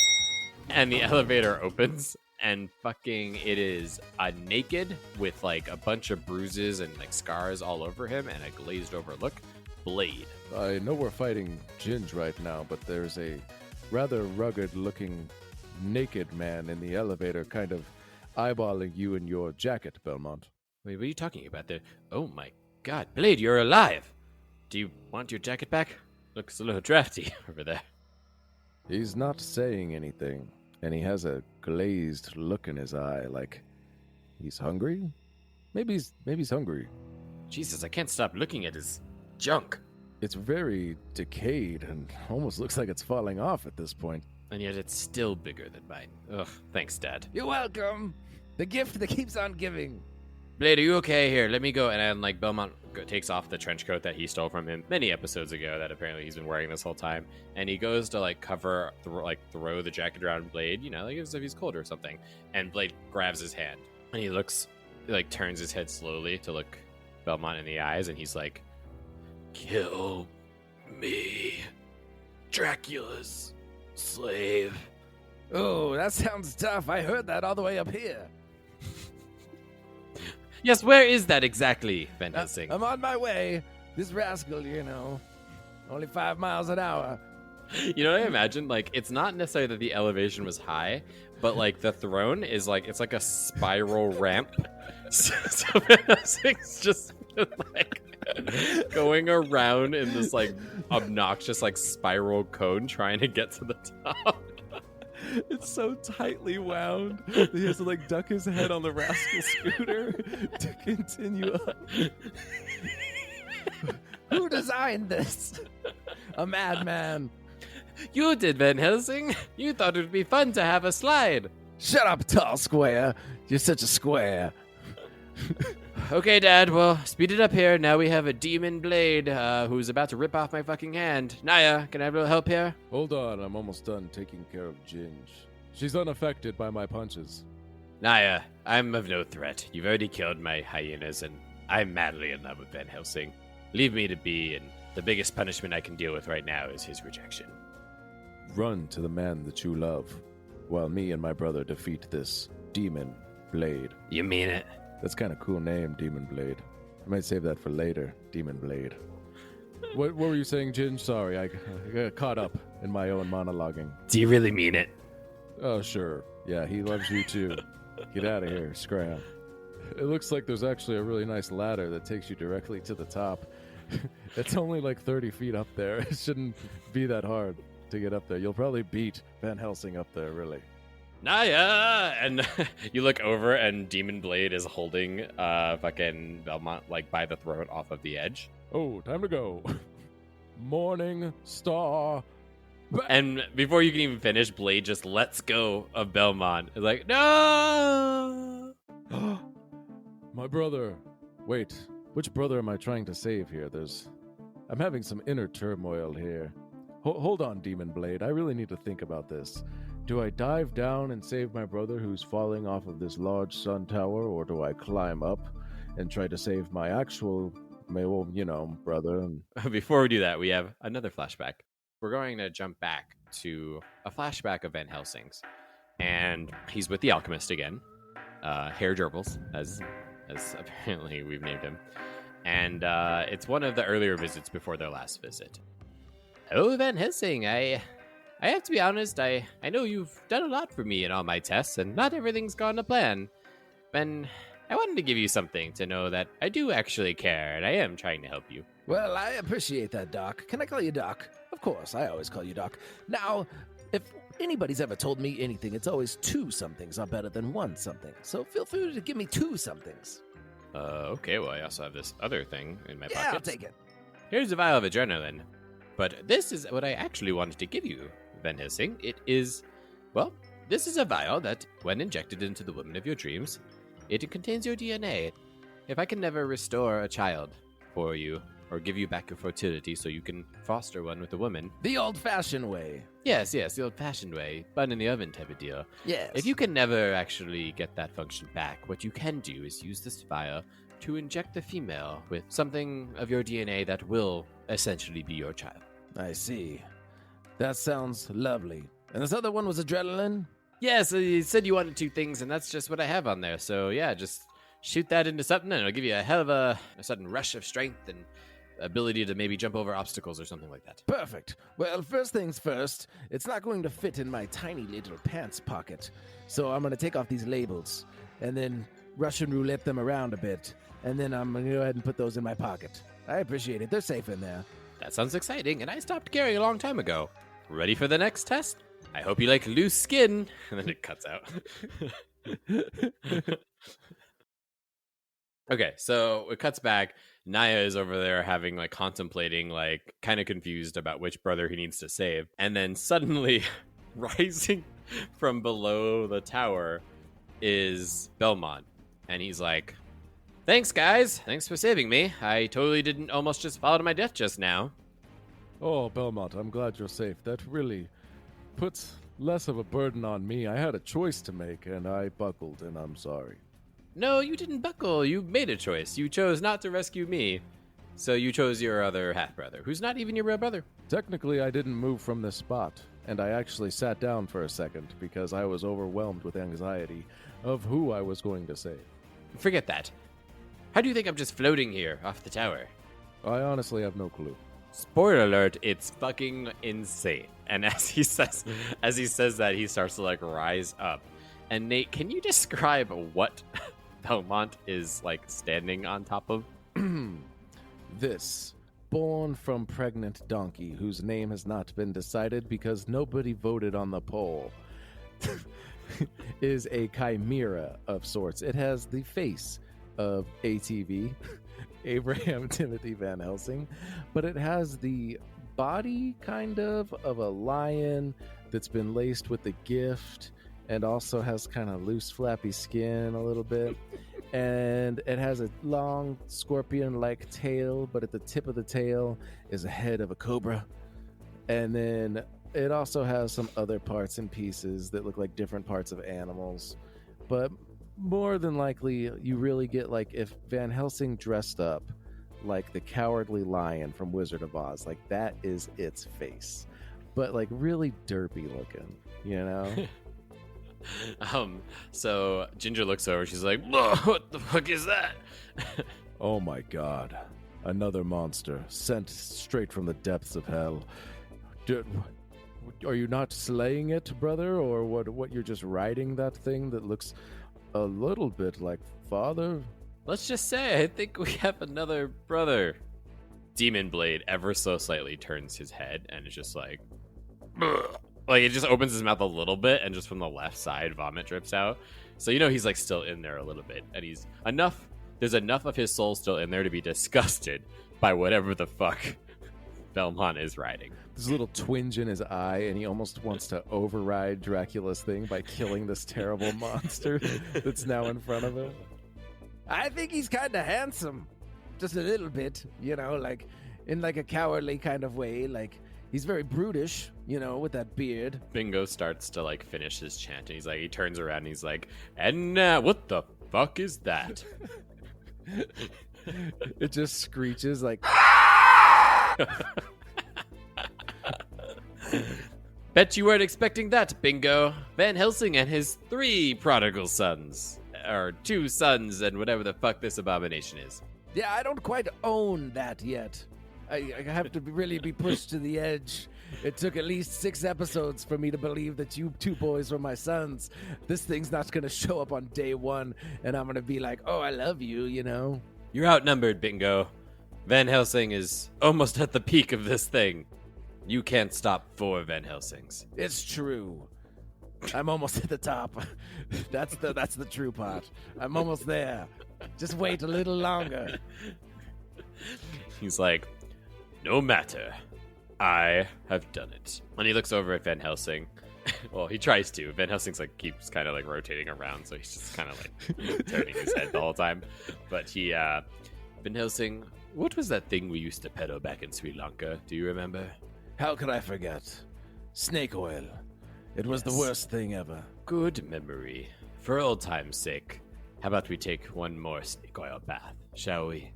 and the elevator opens, and fucking it is naked with like a bunch of bruises and like scars all over him, and a glazed over look. Blade. I know we're fighting Ginge right now, but there's a rather rugged-looking naked man in the elevator kind of eyeballing you in your jacket, Belmont. Wait, what are you talking about there? Oh my god, Blade, you're alive! Do you want your jacket back? Looks a little drafty over there. He's not saying anything, and he has a glazed look in his eye, like he's hungry? Maybe he's hungry. Jesus, I can't stop looking at his junk. It's very decayed and almost looks like it's falling off at this point. And yet it's still bigger than mine. Ugh, thanks, Dad. You're welcome. The gift that keeps on giving. Blade, are you okay? Here, let me go. And then, like, Belmont takes off the trench coat that he stole from him many episodes ago that apparently he's been wearing this whole time. And he goes to, like, throw the jacket around Blade, like as if he's cold or something. And Blade grabs his hand. And he looks, like, turns his head slowly to look Belmont in the eyes. And he's like, kill me, Dracula's slave. Oh, that sounds tough. I heard that all the way up here. Yes, where is that exactly, Van Helsing? I'm on my way. This rascal, only 5 miles an hour. You know what I imagine? Like, it's not necessarily that the elevation was high, but like the throne is like, it's like a spiral ramp. So Van Helsing's just like going around in this like obnoxious like spiral cone trying to get to the top. It's so tightly wound. He has to like duck his head on the rascal scooter to continue up. Who designed this? A madman. You did, Van Helsing. You thought it would be fun to have a slide. Shut up, tall square. You're such a square. Okay, Dad, well, speed it up here. Now we have a demon Blade who's about to rip off my fucking hand. Naya, can I have a little help here? Hold on, I'm almost done taking care of Ginge. She's unaffected by my punches. Naya, I'm of no threat. You've already killed my hyenas, and I'm madly in love with Van Helsing. Leave me to be, and the biggest punishment I can deal with right now is his rejection. Run to the man that you love, while me and my brother defeat this demon Blade. You mean it? That's kind of cool name, Demon Blade. I might save that for later, Demon Blade. What were you saying, Ginge? Sorry, I got caught up in my own monologuing. Do you really mean it? Oh, sure. Yeah, he loves you too. Get out of here, scram. It looks like there's actually a really nice ladder that takes you directly to the top. It's only like 30 feet up there. It shouldn't be that hard to get up there. You'll probably beat Van Helsing up there, really. Naya! And you look over, and Demon Blade is holding fucking Belmont like by the throat off of the edge. Oh, time to go. Morning star. And before you can even finish, Blade just lets go of Belmont. It's like, no! My brother. Wait, which brother am I trying to save here? I'm having some inner turmoil here. Hold on, Demon Blade. I really need to think about this. Do I dive down and save my brother who's falling off of this large sun tower, or do I climb up and try to save my actual, brother? Before we do that, we have another flashback. We're going to jump back to a flashback of Van Helsing's. And he's with the alchemist again. Herr Gerbils, as apparently we've named him. And it's one of the earlier visits before their last visit. Hello, Van Helsing. I have to be honest, I know you've done a lot for me in all my tests, and not everything's gone to plan. Been I wanted to give you something to know that I do actually care, and I am trying to help you. Well, I appreciate that, Doc. Can I call you Doc? Of course, I always call you Doc. Now, if anybody's ever told me anything, it's always 2 somethings are better than 1 something. So feel free to give me 2 somethings. Okay, well, I also have this other thing in my Yeah, pocket. I'll take it. Here's a vial of adrenaline. But this is what I actually wanted to give you, Van Helsing. It is, well, this is a vial that, when injected into the woman of your dreams, it contains your DNA. If I can never restore a child for you, or give you back your fertility so you can foster one with a woman. The old-fashioned way. Yes, the old-fashioned way, bun in the oven type of deal. Yes. If you can never actually get that function back, what you can do is use this vial to inject the female with something of your DNA that will essentially be your child. I see. That sounds lovely. And this other one was adrenaline? Yeah, so you said you wanted 2 things, and that's just what I have on there. So yeah, just shoot that into something, and it'll give you a hell of a sudden rush of strength and ability to maybe jump over obstacles or something like that. Perfect. Well, first things first, it's not going to fit in my tiny little pants pocket. So I'm going to take off these labels and then Russian roulette them around a bit. And then I'm going to go ahead and put those in my pocket. I appreciate it. They're safe in there. That sounds exciting, and I stopped carrying a long time ago. Ready for the next test? I hope you like loose skin. And then it cuts out. Okay, so it cuts back. Naya is over there contemplating, kind of confused about which brother he needs to save. And then suddenly, rising from below the tower is Belmont. And he's like, thanks, guys. Thanks for saving me. I totally didn't almost just fall to my death just now. Oh, Belmont, I'm glad you're safe. That really puts less of a burden on me. I had a choice to make, and I buckled, and I'm sorry. No, you didn't buckle. You made a choice. You chose not to rescue me. So you chose your other half-brother, who's not even your real brother. Technically, I didn't move from this spot, and I actually sat down for a second because I was overwhelmed with anxiety of who I was going to save. Forget that. How do you think I'm just floating here off the tower? I honestly have no clue. Spoiler alert, it's fucking insane. And as he says that, he starts to rise up. And Nate, can you describe what Belmont is standing on top of? This, born from pregnant donkey whose name has not been decided because nobody voted on the poll, is a chimera of sorts. It has the face of ATV, Abraham Timothy Van Helsing, but it has the body kind of a lion that's been laced with the gift and also has kind of loose flappy skin a little bit. And it has a long scorpion-like tail, but at the tip of the tail is a head of a cobra. And then it also has some other parts and pieces that look like different parts of animals. But more than likely, you really get if Van Helsing dressed up like the Cowardly Lion from Wizard of Oz, that is its face. But really derpy looking, you know? So Ginger looks over, she's like, what the fuck is that? Oh my god. Another monster, sent straight from the depths of hell. Are you not slaying it, brother? Or what you're just riding that thing that looks a little bit like father? Let's just say, I think we have another brother. Demon Blade ever so slightly turns his head and is just like, it just opens his mouth a little bit, and just from the left side, vomit drips out. So he's still in there a little bit, and there's enough of his soul still in there to be disgusted by whatever the fuck Belmont is riding. There's a little twinge in his eye, and he almost wants to override Dracula's thing by killing this terrible monster that's now in front of him. I think he's kind of handsome. Just a little bit, in a cowardly kind of way. He's very brutish, with that beard. Bingo starts to finish his chant, and he turns around and he's like, and now what the fuck is that? It just screeches Bet you weren't expecting that, Bingo. Van Helsing and his 3 prodigal sons. Or 2 sons and whatever the fuck this abomination is. Yeah, I don't quite own that yet. I have to really be pushed to the edge. It took at least 6 episodes for me to believe that you 2 boys were my sons. This thing's not going to show up on day 1, and I'm going to be like, oh, I love you, you know? You're outnumbered, Bingo. Van Helsing is almost at the peak of this thing. You can't stop 4 Van Helsings. It's true. I'm almost at the top. That's the true part. I'm almost there. Just wait a little longer. He's like, no matter. I have done it. And he looks over at Van Helsing. Well, he tries to. Van Helsing's like keeps kind of like rotating around, so he's just kind of like turning his head the whole time. But he, Van Helsing, what was that thing we used to peddle back in Sri Lanka? Do you remember? How could I forget? Snake oil. It was the worst thing ever. Good memory. For old time's sake, how about we take one more snake oil bath, shall we?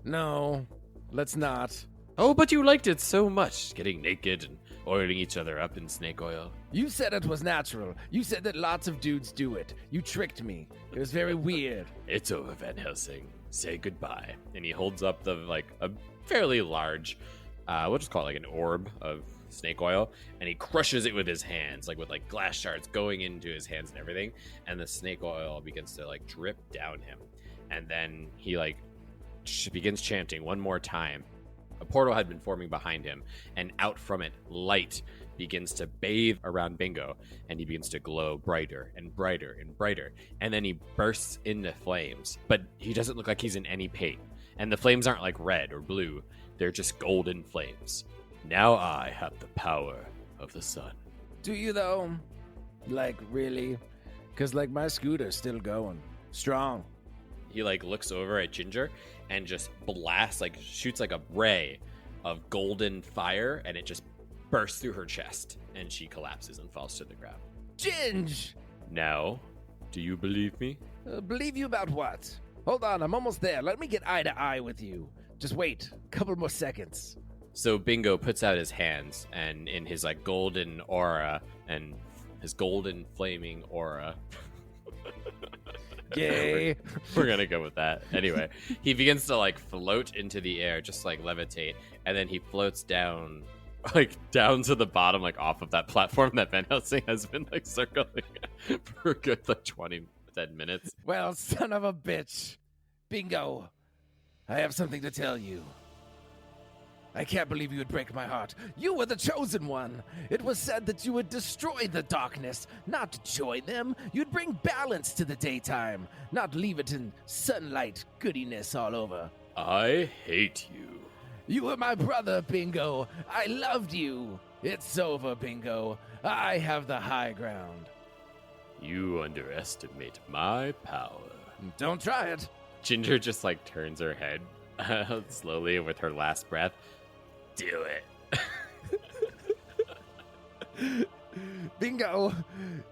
No, let's not. Oh, but you liked it so much, getting naked and oiling each other up in snake oil. You said it was natural. You said that lots of dudes do it. You tricked me. It was very weird. It's over, Van Helsing. Say goodbye. And he holds up a fairly large, we'll just call it like an orb of snake oil, and he crushes it with his hands, like with like glass shards going into his hands and everything, and the snake oil begins to like drip down him, and then he like begins chanting one more time. A portal had been forming behind him, and out from it, light begins to bathe around Bingo, and he begins to glow brighter and brighter and brighter, and then he bursts into flames, but he doesn't look like he's in any pain, and the flames aren't like red or blue, they're just golden flames. Now I have the power of the sun. Do you, though? Like, really? Because, like, my scooter's still going. Strong. He, like, looks over at Ginger and just blasts, like, shoots, like, a ray of golden fire, and it just bursts through her chest, and she collapses and falls to the ground. Ginge! Now, do you believe me? Believe you about what? Hold on, I'm almost there. Let me get eye to eye with you. Just wait. A couple more seconds. So Bingo puts out his hands, and in his like golden aura and his golden flaming aura, Gay. we're gonna go with that. Anyway, he begins to like float into the air, just like levitate, and then he floats down, like down to the bottom, like off of that platform that Van Helsing has been like circling for a good like 10 minutes. Well, son of a bitch. Bingo. I have something to tell you. I can't believe you would break my heart. You were the chosen one. It was said that you would destroy the darkness, not join them. You'd bring balance to the daytime, not leave it in sunlight goodiness all over. I hate you. You were my brother, Bingo. I loved you. It's over, Bingo. I have the high ground. You underestimate my power. Don't try it. Ginger just like turns her head slowly with her last breath. Do it. Bingo,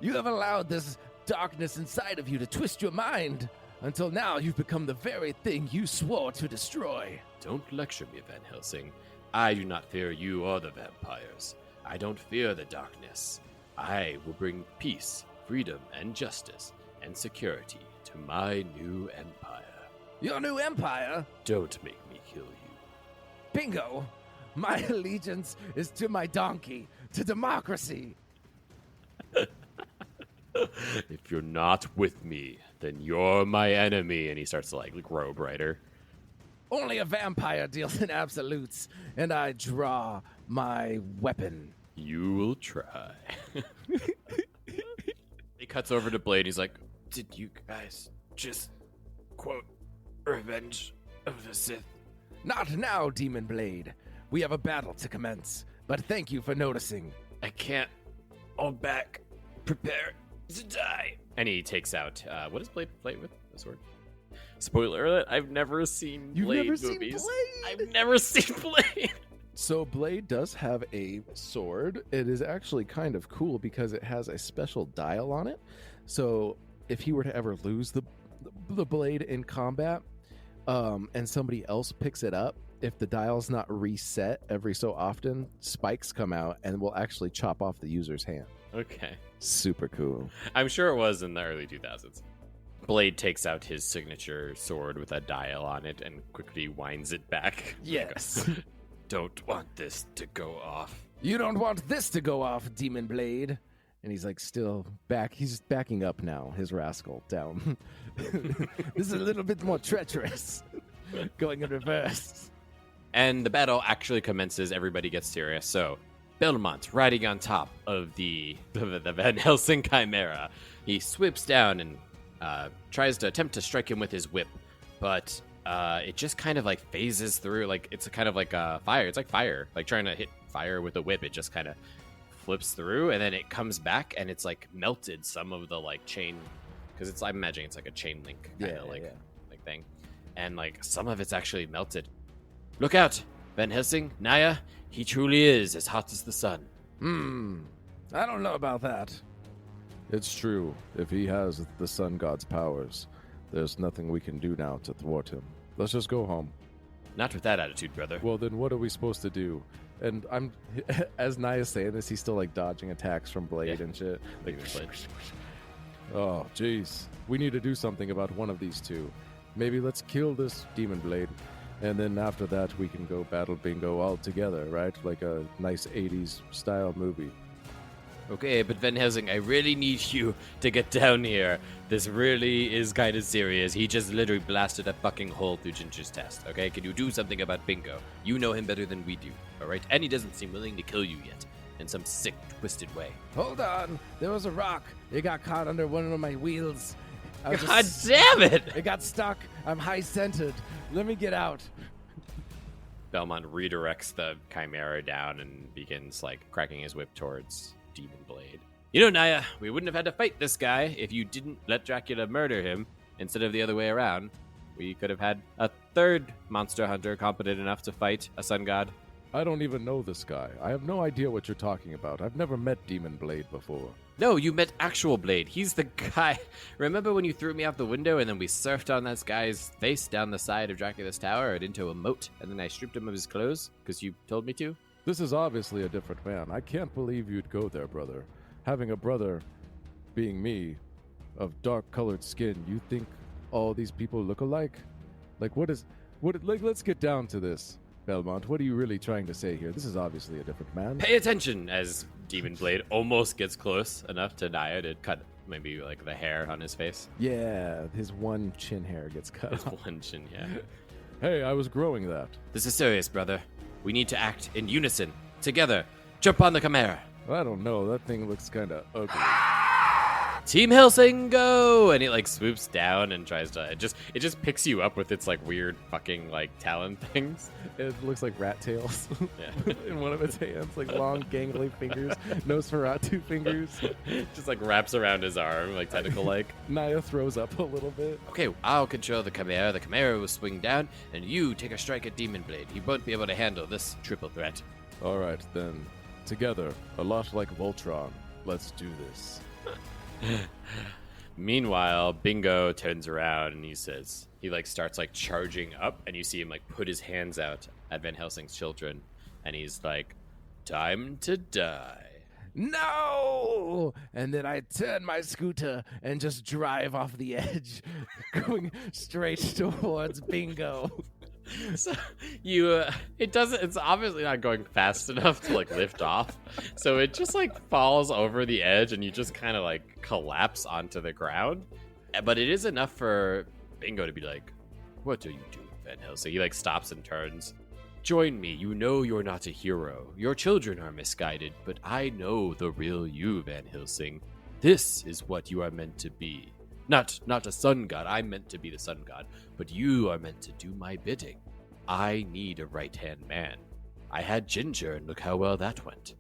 you have allowed this darkness inside of you to twist your mind. Until now, you've become the very thing you swore to destroy. Don't lecture me, Van Helsing. I do not fear you or the vampires. I don't fear the darkness. I will bring peace, freedom, and justice, and security to my new empire. Your new empire? Don't make me kill you. Bingo, my allegiance is to my donkey, to democracy. If you're not with me, then you're my enemy. And he starts to like grow brighter. Only a vampire deals in absolutes, and I draw my weapon. You will try. He cuts over to Blade. He's like, did you guys just quote Revenge of the Sith? Not now, Demon Blade. We have a battle to commence, but thank you for noticing. I can't hold back. Prepare to die. And he takes out, what does Blade fight with? A sword? Spoiler alert, I've never seen Blade movies. Seen Blade? I've never seen Blade. So Blade does have a sword. It is actually kind of cool because it has a special dial on it. So if he were to ever lose the blade in combat, and somebody else picks it up, if the dial's not reset every so often, spikes come out and will actually chop off the user's hand. Okay. Super cool. I'm sure it was in the early 2000s. Blade takes out his signature sword with a dial on it and quickly winds it back. Yes. don't want this to go off. You don't want this to go off, Demon Blade. And he's like still back. He's backing up now, his rascal down. This is a little bit more treacherous. Going in reverse. And the battle actually commences. Everybody gets serious. So, Belmont riding on top of the Van Helsing Chimera. He sweeps down and tries to attempt to strike him with his whip. But it just kind of like phases through. Like, it's kind of like fire. It's like fire. Like trying to hit fire with a whip. It just kind of flips through, and then it comes back, and it's like melted some of the like chain, because it's, I'm imagining it's like a chain link kind of like thing, and like some of it's actually melted. Look out, Van Helsing, Naya, he truly is as hot as the sun. I don't know about that. It's true. If he has the sun god's powers, there's nothing we can do now to thwart him. Let's just go home. Not with that attitude, brother. Well, then what are we supposed to do? And I'm, as Naya's saying this, he's still like dodging attacks from Blade and shit. Like, oh, jeez. We need to do something about one of these two. Maybe let's kill this Demon Blade, and then after that we can go battle Bingo all together, right? Like a nice 80s style movie. Okay, but Van Helsing, I really need you to get down here. This really is kind of serious. He just literally blasted a fucking hole through Ginger's test, okay? Can you do something about Bingo? You know him better than we do, alright? And he doesn't seem willing to kill you yet, in some sick, twisted way. Hold on. There was a rock. It got caught under one of my wheels. God damn it! It got stuck. I'm high-centered. Let me get out. Belmont redirects the Chimera down and begins, like, cracking his whip towards Demon Blade. You know, Naya, we wouldn't have had to fight this guy if you didn't let Dracula murder him instead of the other way around. We could have had a third monster hunter competent enough to fight a sun god. I don't even know this guy. I have no idea what you're talking about. I've never met Demon Blade before. No, you met actual Blade. He's the guy. Remember when you threw me out the window and then we surfed on this guy's face down the side of Dracula's tower and into a moat, and then I stripped him of his clothes because you told me to? This is obviously a different man. I can't believe you'd go there, brother. Having a brother, being me, of dark-colored skin, you think all these people look alike? Like, let's get down to this, Belmont. What are you really trying to say here? This is obviously a different man. Pay attention as Demon Blade almost gets close enough to Naya to cut maybe like the hair on his face. Yeah, his one chin hair gets cut His off. one chin, yeah. Hey, I was growing that. This is serious, brother. We need to act in unison, together. Jump on the Chimera. I don't know. That thing looks kind of ugly. Team Helsing, go! And it like swoops down and tries to. It just picks you up with its like weird fucking like talon things. It looks like rat tails Yeah. in one of its hands, like long, gangly fingers, Nosferatu fingers. Just like wraps around his arm, like tentacle like. Naya throws up a little bit. Okay, I'll control the Chimera. The Chimera will swing down, and you take a strike at Demon Blade. He won't be able to handle this triple threat. All right, then. Together, a lot like Voltron. Let's do this. Meanwhile, Bingo turns around and he says, he like starts like charging up, and you see him like put his hands out at Van Helsing's children, and he's like, time to die. No! And then I turn my scooter and just drive off the edge, going straight towards Bingo. So you, it's obviously not going fast enough to like lift off. So it just like falls over the edge and you just kind of like collapse onto the ground. But it is enough for Bingo to be like, what are you doing, Van Helsing? He like stops and turns. Join me. You know you're not a hero. Your children are misguided, but I know the real you, Van Helsing. This is what you are meant to be. Not a sun god. I'm meant to be the sun god, but you are meant to do my bidding. I need a right-hand man. I had Ginger, and look how well that went.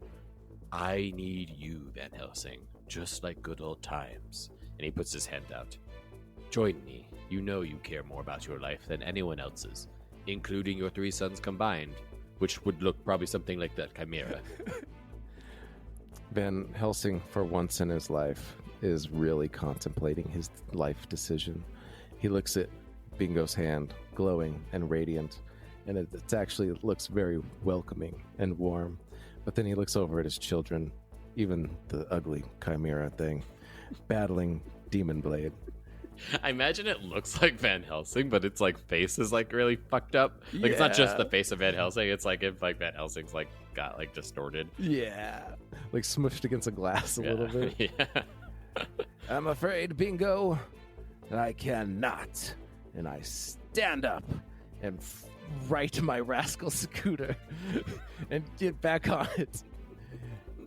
I need you, Van Helsing, just like good old times. And he puts his hand out. Join me. You know you care more about your life than anyone else's, including your 3 sons combined, which would look probably something like that Chimera. Van Helsing, for once in his life, is really contemplating his life decision. He looks at Bingo's hand, glowing and radiant, and it actually looks very welcoming and warm. But then he looks over at his children, even the ugly Chimera thing, battling Demon Blade. I imagine it looks like Van Helsing, but its like face is like really fucked up. Like it's not just the face of Van Helsing. It's like if like Van Helsing's like got like distorted. Yeah, like smushed against a glass a little bit. Yeah. I'm afraid, Bingo, I cannot. And I stand up and right my rascal scooter and get back on it.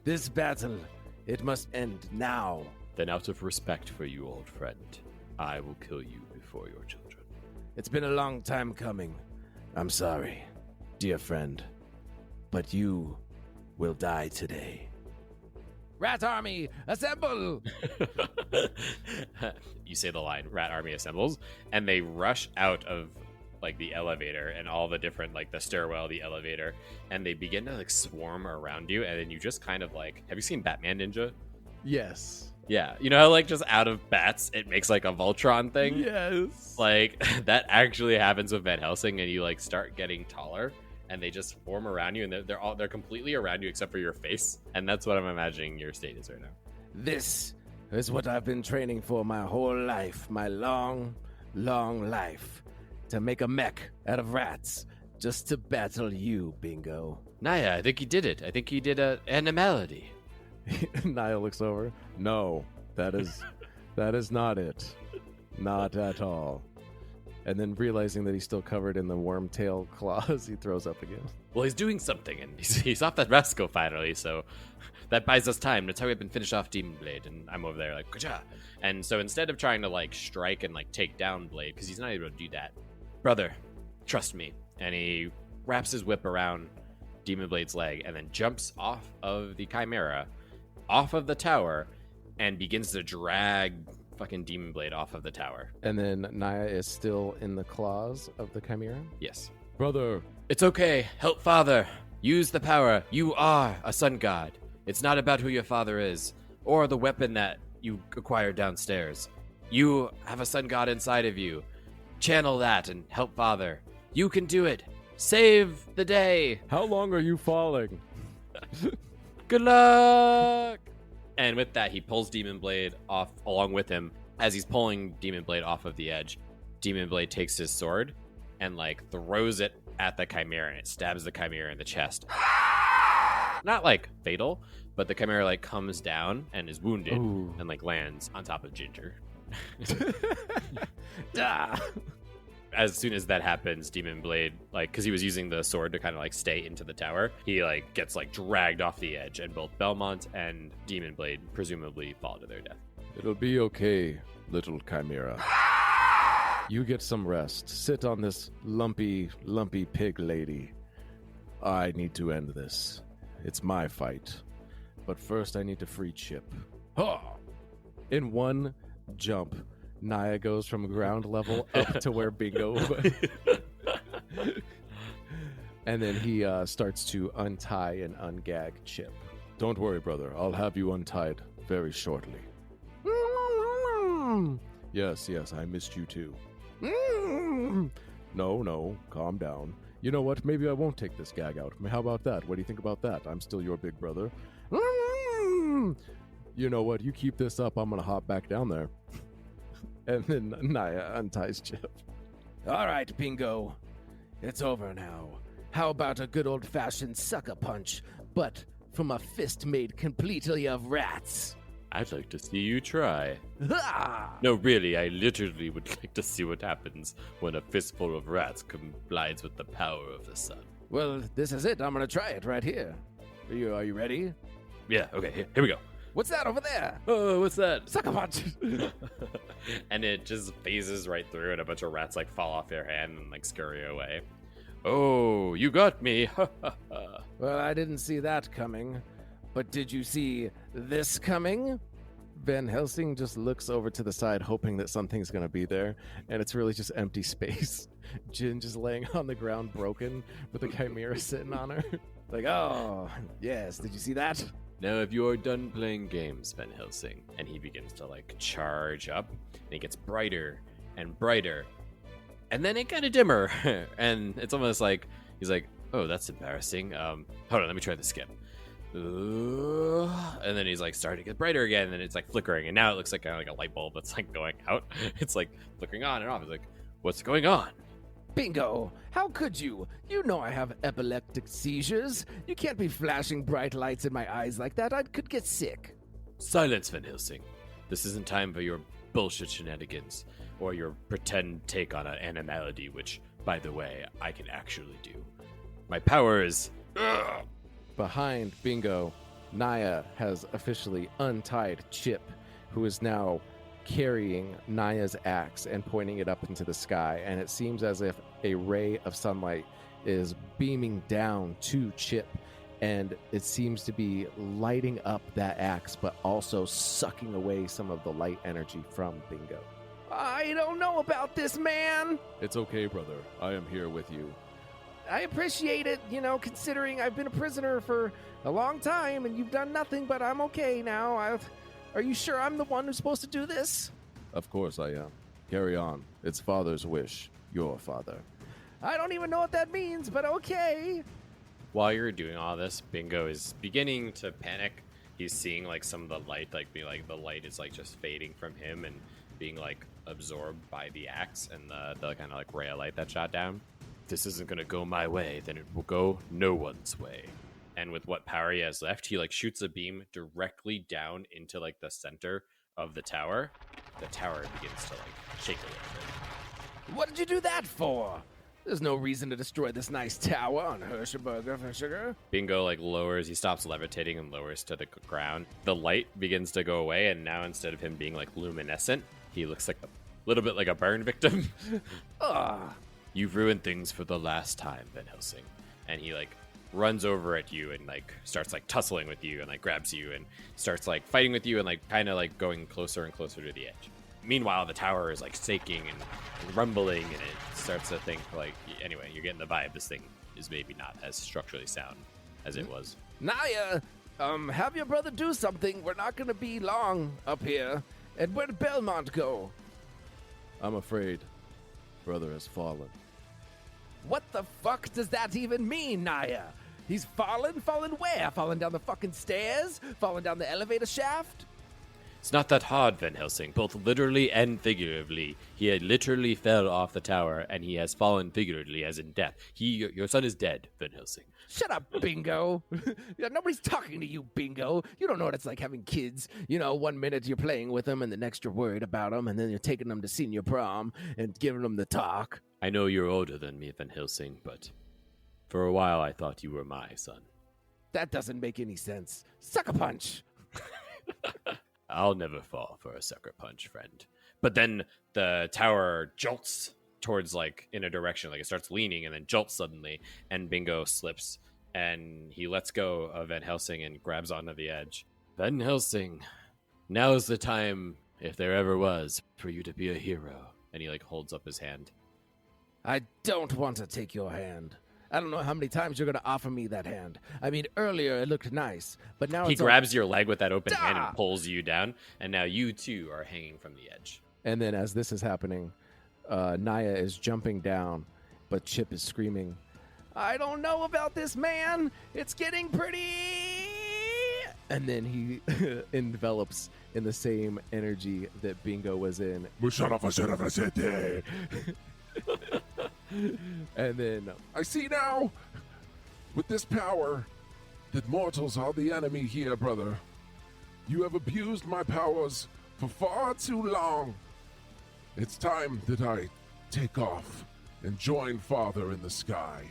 This battle, it must end now. Then out of respect for you, old friend, I will kill you before your children. It's been a long time coming. I'm sorry, dear friend, but you will die today. Rat Army, assemble! You say the line, Rat Army assembles, and they rush out of like the elevator and all the different like the stairwell, the elevator, and they begin to like swarm around you, and then you just kind of like, have you seen Batman Ninja? Yes. Yeah, you know how like just out of bats it makes like a Voltron thing? Yes. Like that actually happens with Van Helsing, and you like start getting taller and they just form around you, and they're completely around you except for your face, and that's what I'm imagining your state is right now. This is what I've been training for my whole life, my long, long life. To make a mech out of rats, just to battle you, Bingo. Naya, I think he did it. I think he did an animality. Naya looks over. No, that is not it. Not at all. And then realizing that he's still covered in the worm tail claws, he throws up again. Well, he's doing something, and he's off that rascal finally, so that buys us time. That's how we can finish off Demon Blade, and I'm over there like, Kacha! And so instead of trying to like strike and like take down Blade, because he's not able to do that, brother, trust me. And he wraps his whip around Demon Blade's leg and then jumps off of the Chimera, off of the tower, and begins to drag fucking Demon Blade off of the tower. And then Naya is still in the claws of the Chimera? Yes. Brother. It's okay. Help father. Use the power. You are a sun god. It's not about who your father is or the weapon that you acquired downstairs. You have a sun god inside of you. Channel that and help father. You can do it. Save the day. How long are you falling? Good luck. And with that, he pulls Demon Blade off along with him. As he's pulling Demon Blade off of the edge, Demon Blade takes his sword and like throws it at the Chimera, and it stabs the Chimera in the chest. Not like fatal, but the Chimera like comes down and is wounded. Ooh. And like lands on top of Ginger. As soon as that happens, Demon Blade, like, because he was using the sword to kind of like stay into the tower, he like gets like dragged off the edge, and both Belmont and Demon Blade presumably fall to their death. It'll be okay, little Chimera. You get some rest. Sit on this lumpy pig lady. I need to end this. It's my fight. But first I need to free Chip. In one jump, Naya goes from ground level up to where Bingo was. And then he starts to untie and ungag Chip. Don't worry, brother. I'll have you untied very shortly. Yes, I missed you too. No, calm down. You know what? Maybe I won't take this gag out. How about that? What do you think about that? I'm still your big brother. You know what? You keep this up, I'm going to hop back down there. And then Naya unties Chip. All right, Bingo. It's over now. How about a good old-fashioned sucker punch, but from a fist made completely of rats? I'd like to see you try. Ha! No, really, I literally would like to see what happens when a fistful of rats collides with the power of the sun. Well, this is it. I'm going to try it right here. Are you ready? Yeah, okay, here we go. What's that over there? Oh, what's that? Sucker punch. And it just phases right through, and a bunch of rats like fall off your hand and like scurry away. Oh, you got me. Well, I didn't see that coming. But did you see this coming? Van Helsing just looks over to the side, hoping that something's going to be there, and it's really just empty space. Jin just laying on the ground broken, with the Chimera sitting on her. Like, oh, yes, did you see that? Now, if you're done playing games, Van Helsing, and he begins to like charge up, and it gets brighter and brighter, and then it kind of dimmer, and it's almost like he's like, "Oh, that's embarrassing. Hold on, let me try the skip." And then he's like starting to get brighter again, and then it's like flickering, and now it looks like kind of like a light bulb that's like going out. It's like flickering on and off. It's like, what's going on? Bingo! How could you? You know I have epileptic seizures. You can't be flashing bright lights in my eyes like that. I could get sick. Silence, Van Helsing. This isn't time for your bullshit shenanigans or your pretend take on an animality, which, by the way, I can actually do. My power is... Behind Bingo, Naya has officially untied Chip, who is now carrying Naya's axe and pointing it up into the sky. And it seems as if a ray of sunlight is beaming down to Chip, and it seems to be lighting up that axe, but also sucking away some of the light energy from Bingo. I don't know about this, man. It's okay, brother. I am here with you. I appreciate it, considering I've been a prisoner for a long time and you've done nothing, but I'm okay now. Are you sure I'm the one who's supposed to do this? Of course I am. Carry on. It's father's wish. Your father. I don't even know what that means, but okay. While you're doing all this, Bingo is beginning to panic. He's seeing like some of the light, the light is like just fading from him and being like absorbed by the axe and the kind of like ray of light that shot down. This isn't going to go my way, then it will go no one's way. And with what power he has left, he like shoots a beam directly down into like the center of the tower. The tower begins to like shake a little bit. What did you do that for? There's no reason to destroy this nice tower on Hirschberger for sugar. Bingo like lowers, he stops levitating and lowers to the ground. The light begins to go away, and now instead of him being like luminescent, he looks like a little bit like a burn victim. You've ruined things for the last time, Van Helsing. And he like runs over at you and like starts like tussling with you and like grabs you and starts like fighting with you and like kind of like going closer and closer to the edge. Meanwhile, the tower is like shaking and rumbling, and it starts to think like, anyway, you're getting the vibe. This thing is maybe not as structurally sound as it was. Naya, have your brother do something. We're not going to be long up here. And where did Belmont go? I'm afraid brother has fallen. What the fuck does that even mean, Naya? He's fallen? Fallen where? Fallen down the fucking stairs? Fallen down the elevator shaft? It's not that hard, Van Helsing, both literally and figuratively. He had literally fell off the tower, and he has fallen figuratively, as in death. Your son is dead, Van Helsing. Shut up, Bingo. Yeah, nobody's talking to you, Bingo. You don't know what it's like having kids. 1 minute you're playing with them, and the next you're worried about them, and then you're taking them to senior prom and giving them the talk. I know you're older than me, Van Helsing, but for a while I thought you were my son. That doesn't make any sense. Sucker punch. I'll never fall for a sucker punch, friend. But then the tower jolts towards, like, in a direction. Like, it starts leaning and then jolts suddenly, and Bingo slips, and he lets go of Van Helsing and grabs onto the edge. Van Helsing, now's the time, if there ever was, for you to be a hero. And he, like, holds up his hand. I don't want to take your hand. I don't know how many times you're going to offer me that hand. I mean, earlier it looked nice, but now he it's grabs your leg with that open hand and pulls you down, and now you too are hanging from the edge. And then as this is happening, Naya is jumping down, but Chip is screaming, I don't know about this, man. It's getting pretty. And then he envelops in the same energy that Bingo was in. And then, I see now, with this power, that mortals are the enemy here, brother. You have abused my powers for far too long. It's time that I take off and join Father in the sky.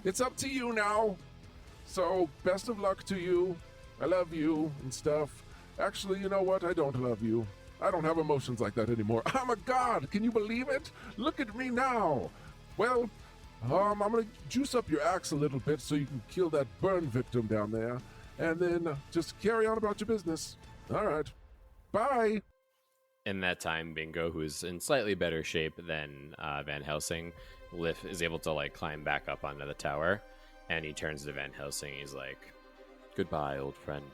It's up to you now. So, best of luck to you. I love you and stuff. Actually, you know what? I don't love you. I don't have emotions like that anymore. I'm a god. Can you believe it? Look at me now. Well, I'm going to juice up your axe a little bit so you can kill that burn victim down there. And then just carry on about your business. All right. Bye. In that time, Bingo, who is in slightly better shape than Van Helsing, is able to like climb back up onto the tower. And he turns to Van Helsing. He's like, goodbye, old friend.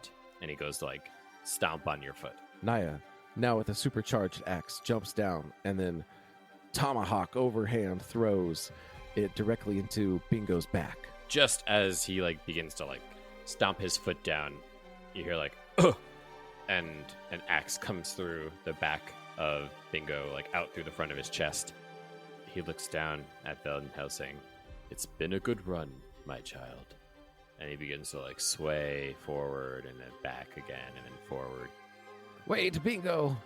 And he goes to like stomp on your foot. Naya, now with a supercharged axe, jumps down and then tomahawk overhand throws it directly into Bingo's back. Just as he like begins to like stomp his foot down, you hear like, ugh! And an axe comes through the back of Bingo, like out through the front of his chest. He looks down at Van Helsing. It's been a good run, my child. And he begins to like sway forward and then back again and then forward. Wait, Bingo.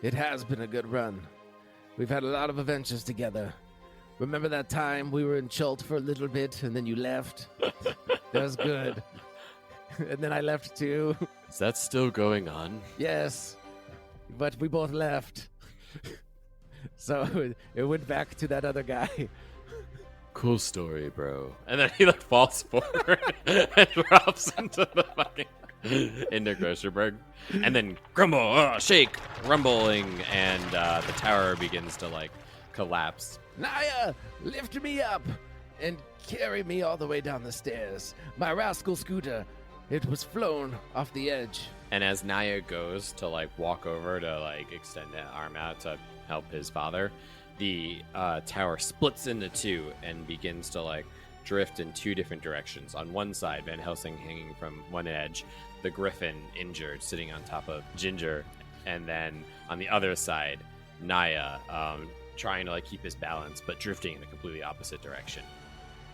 It has been a good run. We've had a lot of adventures together. Remember that time we were in Chult for a little bit and then you left? That was good. And then I left too. Is that still going on? Yes, but we both left. So it went back to that other guy. Cool story, bro. And then he like falls forward and drops into the fucking into Grosserberg. And then grumble, shake, rumbling, and the tower begins to like collapse. Naya, lift me up and carry me all the way down the stairs. My rascal scooter, it was flown off the edge. And as Naya goes to like walk over to like extend an arm out to help his father, the tower splits into two and begins to like drift in two different directions. On one side, Van Helsing hanging from one edge, the griffin injured sitting on top of Ginger, and then on the other side, Naya trying to like keep his balance but drifting in a completely opposite direction.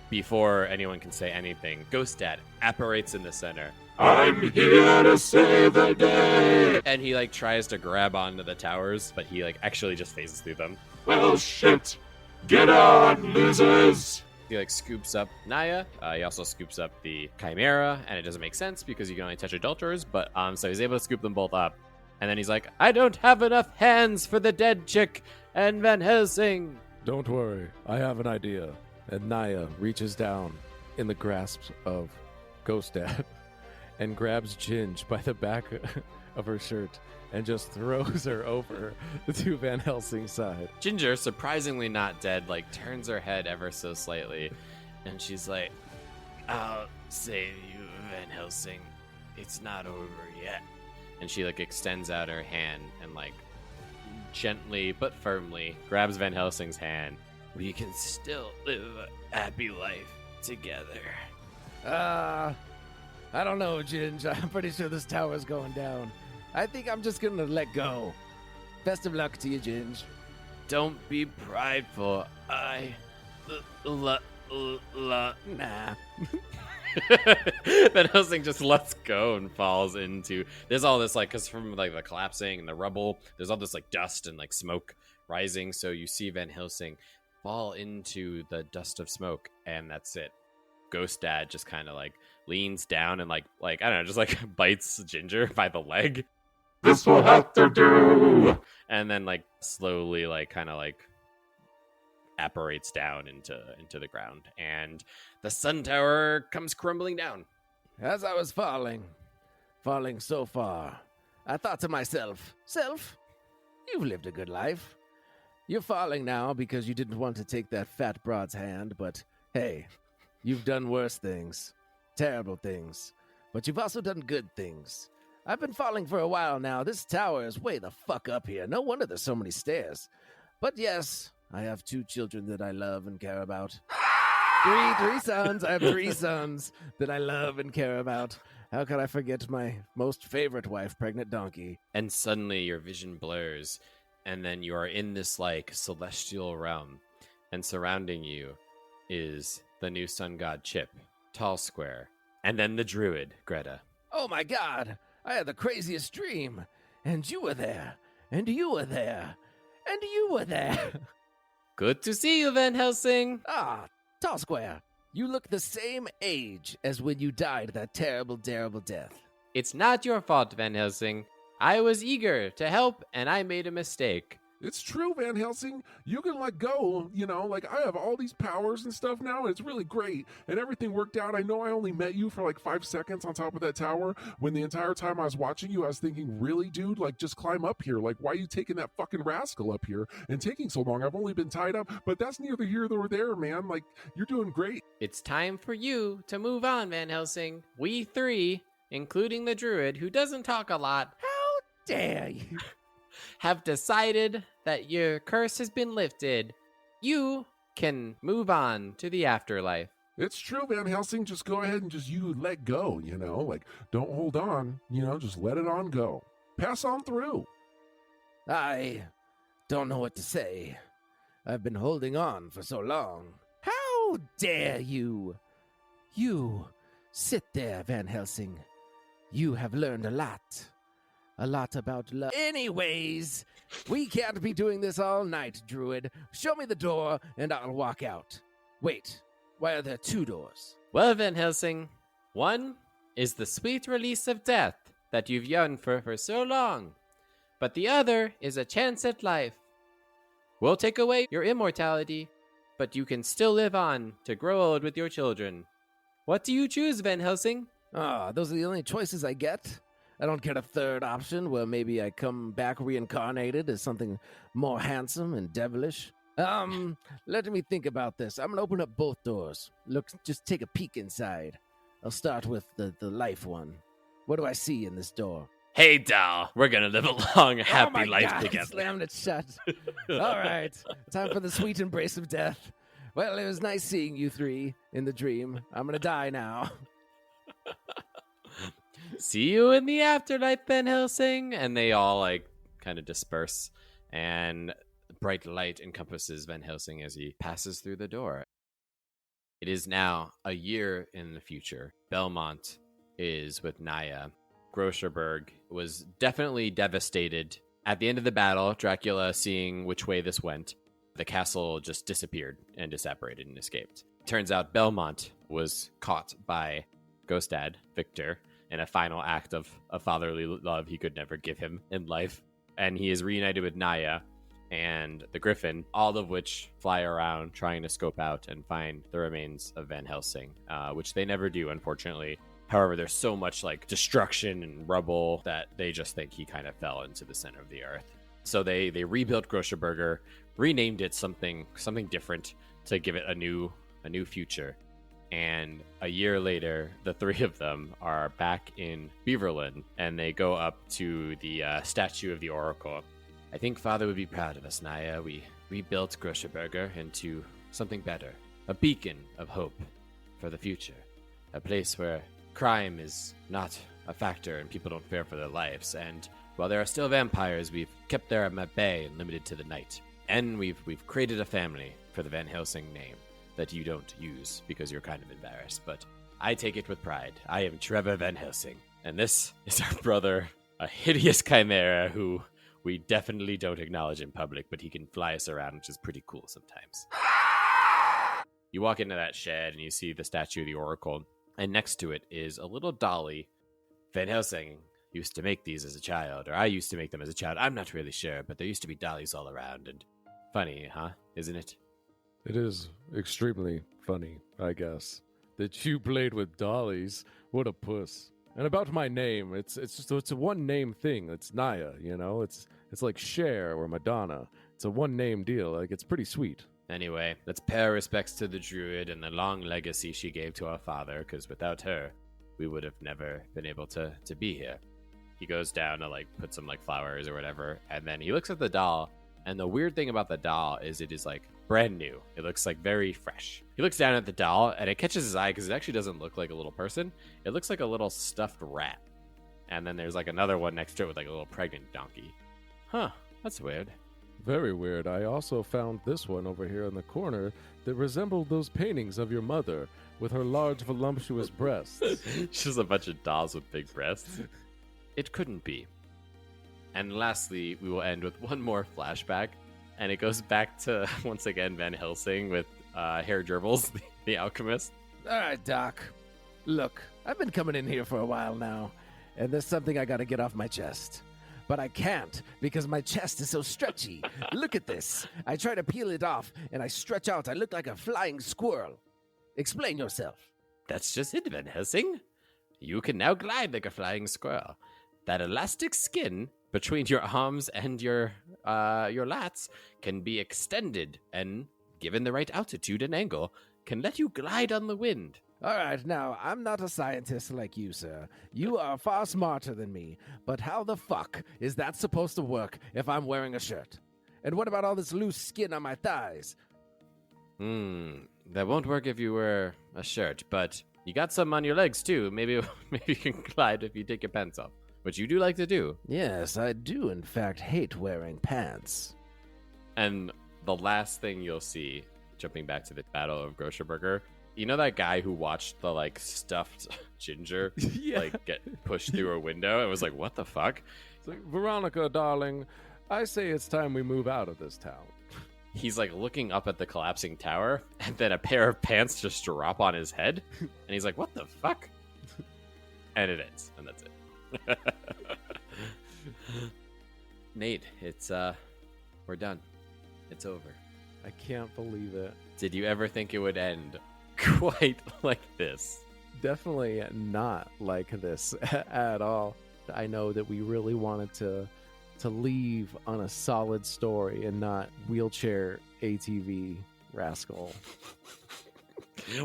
Before anyone can say anything, Ghost Dad apparates in the center. I'm here to save the day! And he like tries to grab onto the towers, but he like actually just phases through them. Well, shit! Get on, losers! He like scoops up Naya. He also scoops up the Chimera, and it doesn't make sense because you can only touch adulterers, but so he's able to scoop them both up. And then he's like, I don't have enough hands for the dead chick and Van Helsing. Don't worry, I have an idea. And Naya reaches down in the grasp of Ghost Dad and grabs Ginge by the back of her shirt and just throws her over to Van Helsing's side. Ginger, surprisingly not dead, like turns her head ever so slightly, and she's like, I'll save you, Van Helsing. It's not over yet. And she like extends out her hand and like gently but firmly grabs Van Helsing's hand. We can still live a happy life together. I don't know, Ginge. I'm pretty sure this tower's going down. I think I'm just gonna let go. Best of luck to you, Ginge. Don't be prideful. Nah. Van Helsing just lets go and falls into. There's all this like, because from like the collapsing and the rubble, there's all this like dust and like smoke rising. So you see Van Helsing fall into the dust of smoke, and that's it. Ghost Dad just kind of like leans down and like I don't know, just like bites Ginger by the leg. This will have to do! And then like slowly like kind of like apparates down into the ground, and the sun tower comes crumbling down. As I was falling so far, I thought to myself, Self, you've lived a good life. You're falling now because you didn't want to take that fat broad's hand, but hey, you've done worse things, terrible things, but you've also done good things. I've been falling for a while now. This tower is way the fuck up here. No wonder there's so many stairs. But yes, I have 2 children that I love and care about. Three sons. I have 3 sons that I love and care about. How could I forget my most favorite wife, pregnant donkey? And suddenly your vision blurs, and then you are in this like celestial realm, and surrounding you is the new sun god Chip, Tall Square, and then the druid Greta. Oh my god, I had the craziest dream, and you were there, and you were there, and you were there. Good to see you, Van Helsing. Ah, Tall Square, you look the same age as when you died that terrible, terrible death. It's not your fault, Van Helsing. I was eager to help, and I made a mistake. It's true, Van Helsing. You can let go, you know, like I have all these powers and stuff now, and it's really great. And everything worked out. I know I only met you for like 5 seconds on top of that tower, when the entire time I was watching you, I was thinking, really, dude? Like, just climb up here. Like, why are you taking that fucking rascal up here and taking so long? I've only been tied up, but that's neither here nor there, man. Like, you're doing great. It's time for you to move on, Van Helsing. We 3, including the druid, who doesn't talk a lot, How dare you? have decided that your curse has been lifted. You can move on to the afterlife. It's true, Van Helsing. Just go ahead and you let go, like don't hold on, just let it on go. Pass on through. I don't know what to say. I've been holding on for so long. How dare you? You sit there, Van Helsing. You have learned a lot about love. Anyways, we can't be doing this all night, Druid. Show me the door and I'll walk out. Wait, why are there 2 doors? Well, Van Helsing, one is the sweet release of death that you've yearned for so long, but the other is a chance at life. We'll take away your immortality, but you can still live on to grow old with your children. What do you choose, Van Helsing? Those are the only choices I get? I don't get a third option where maybe I come back reincarnated as something more handsome and devilish? Let me think about this. I'm gonna open up both doors. Look, just take a peek inside. I'll start with the life one. What do I see in this door? Hey, doll, we're gonna live a long, happy life God, together. Slammed it shut. All right, time for the sweet embrace of death. Well, it was nice seeing you 3 in the dream. I'm gonna die now. See you in the afterlife, Van Helsing. And they all kind of disperse, and bright light encompasses Van Helsing as he passes through the door. It is now a year in the future. Belmont is with Naya. Groscherberg was definitely devastated. At the end of the battle, Dracula, seeing which way this went, the castle just disappeared and disapparated and escaped. Turns out Belmont was caught by Ghost Dad, Victor, in a final act of fatherly love he could never give him in life. And he is reunited with Naya and the Griffin, all of which fly around trying to scope out and find the remains of Van Helsing, which they never do, unfortunately. However, there's so much destruction and rubble that they just think he kind of fell into the center of the earth. So they rebuilt Groscherberger, renamed it something different to give it a new future. And a year later, the 3 of them are back in Beaverland, and they go up to the statue of the Oracle. I think Father would be proud of us, Naya. We rebuilt Groscherberger into something better, a beacon of hope for the future, a place where crime is not a factor and people don't fear for their lives. And while there are still vampires, we've kept them at bay and limited to the night. And we've created a family for the Van Helsing name that you don't use because you're kind of embarrassed. But I take it with pride. I am Trevor Van Helsing. And this is our brother, a hideous chimera who we definitely don't acknowledge in public, but he can fly us around, which is pretty cool sometimes. You walk into that shed and you see the statue of the Oracle. And next to it is a little dolly. Van Helsing used to make these as a child, or I used to make them as a child. I'm not really sure, but there used to be dollies all around. And funny, huh? Isn't it? It is extremely funny, I guess. That you played with dollies. What a puss. And about my name, it's a one name thing. It's Naya, It's like Cher or Madonna. It's a one name deal. It's pretty sweet. Anyway, let's pay our respects to the druid and the long legacy she gave to our father, because without her, we would have never been able to be here. He goes down to put some flowers or whatever, and then he looks at the doll, and the weird thing about the doll is it is brand new. It looks very fresh. He looks down at the doll, and it catches his eye because it actually doesn't look like a little person. It looks like a little stuffed rat. And then there's another one next to it with a little pregnant donkey. Huh, that's weird. Very weird. I also found this one over here in the corner that resembled those paintings of your mother with her large, voluptuous breasts. Just a bunch of dolls with big breasts. It couldn't be. And lastly, we will end with one more flashback, and it goes back to, once again, Van Helsing with Herr Gerbils, the alchemist. All right, Doc. Look, I've been coming in here for a while now, and there's something I gotta get off my chest. But I can't because my chest is so stretchy. Look at this. I try to peel it off, and I stretch out. I look like a flying squirrel. Explain yourself. That's just it, Van Helsing. You can now glide like a flying squirrel. That elastic skin between your arms and your lats can be extended, and given the right altitude and angle, can let you glide on the wind. All right, now, I'm not a scientist like you, sir. You are far smarter than me. But how the fuck is that supposed to work if I'm wearing a shirt? And what about all this loose skin on my thighs? That won't work if you wear a shirt, but you got some on your legs too. Maybe you can glide if you take your pants off, which you do like to do. Yes, I do in fact hate wearing pants. And the last thing you'll see, jumping back to the Battle of Grocerberger, you know that guy who watched the like stuffed ginger like get pushed through a window and was like, what the fuck? It's like, Veronica, darling, I say it's time we move out of this town. He's like looking up at the collapsing tower, and then a pair of pants just drop on his head, and he's like, what the fuck? And it ends, and that's it. Nate, it's we're done. It's over. I can't believe it. Did you ever think it would end quite like this? Definitely not like this at all. I know that we really wanted to leave on a solid story and not wheelchair ATV rascal.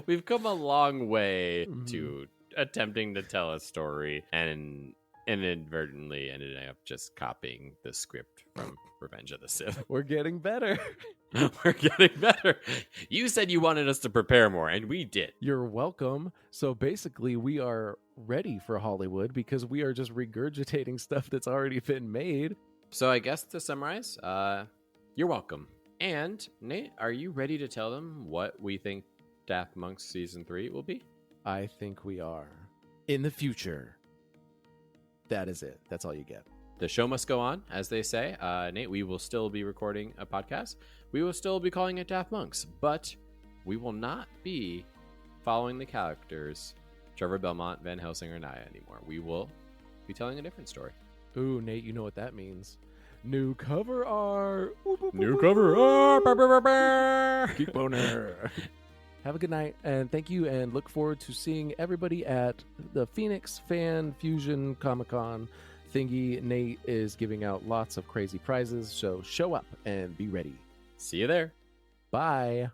We've come a long way to attempting to tell a story and inadvertently ended up just copying the script from Revenge of the Sith. We're getting better. We're getting better. You said you wanted us to prepare more, and we did. You're welcome. So basically, we are ready for Hollywood because we are just regurgitating stuff that's already been made. So I guess to summarize, you're welcome. And Nate, are you ready to tell them what we think Daft Monks Season 3 will be? I think we are. In the future. That is it. That's all you get. The show must go on, as they say. Nate, we will still be recording a podcast. We will still be calling it Daft Monks, but we will not be following the characters Trevor, Belmont, Van Helsing, or Naya anymore. We will be telling a different story. Ooh, Nate, you know what that means. New cover art. New cover art. Geek boner. Have a good night, and thank you, and look forward to seeing everybody at the Phoenix Fan Fusion Comic-Con thingy. Nate is giving out lots of crazy prizes, so show up and be ready. See you there. Bye.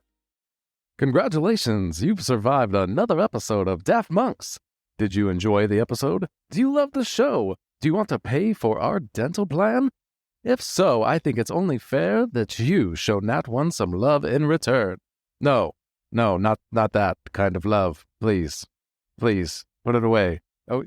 Congratulations, you've survived another episode of Daft Monks. Did you enjoy the episode? Do you love the show? Do you want to pay for our dental plan? If so, I think it's only fair that you show Nat One some love in return. No, not that kind of love. Please, put it away. Oh,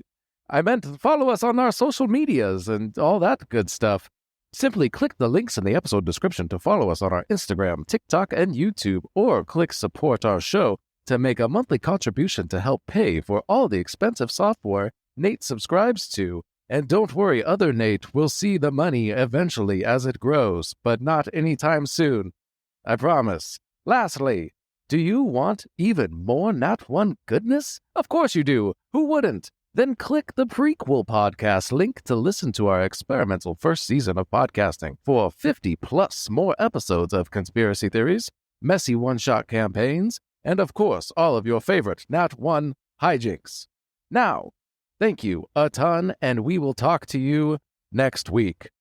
I meant follow us on our social medias and all that good stuff. Simply click the links in the episode description to follow us on our Instagram, TikTok, and YouTube, or click support our show to make a monthly contribution to help pay for all the expensive software Nate subscribes to. And don't worry, other Nate will see the money eventually as it grows, but not anytime soon. I promise. Lastly, do you want even more Nat One goodness? Of course you do. Who wouldn't? Then click the prequel podcast link to listen to our experimental first season of podcasting for 50+ more episodes of conspiracy theories, messy one-shot campaigns, and of course, all of your favorite Nat One hijinks. Now, thank you a ton, and we will talk to you next week.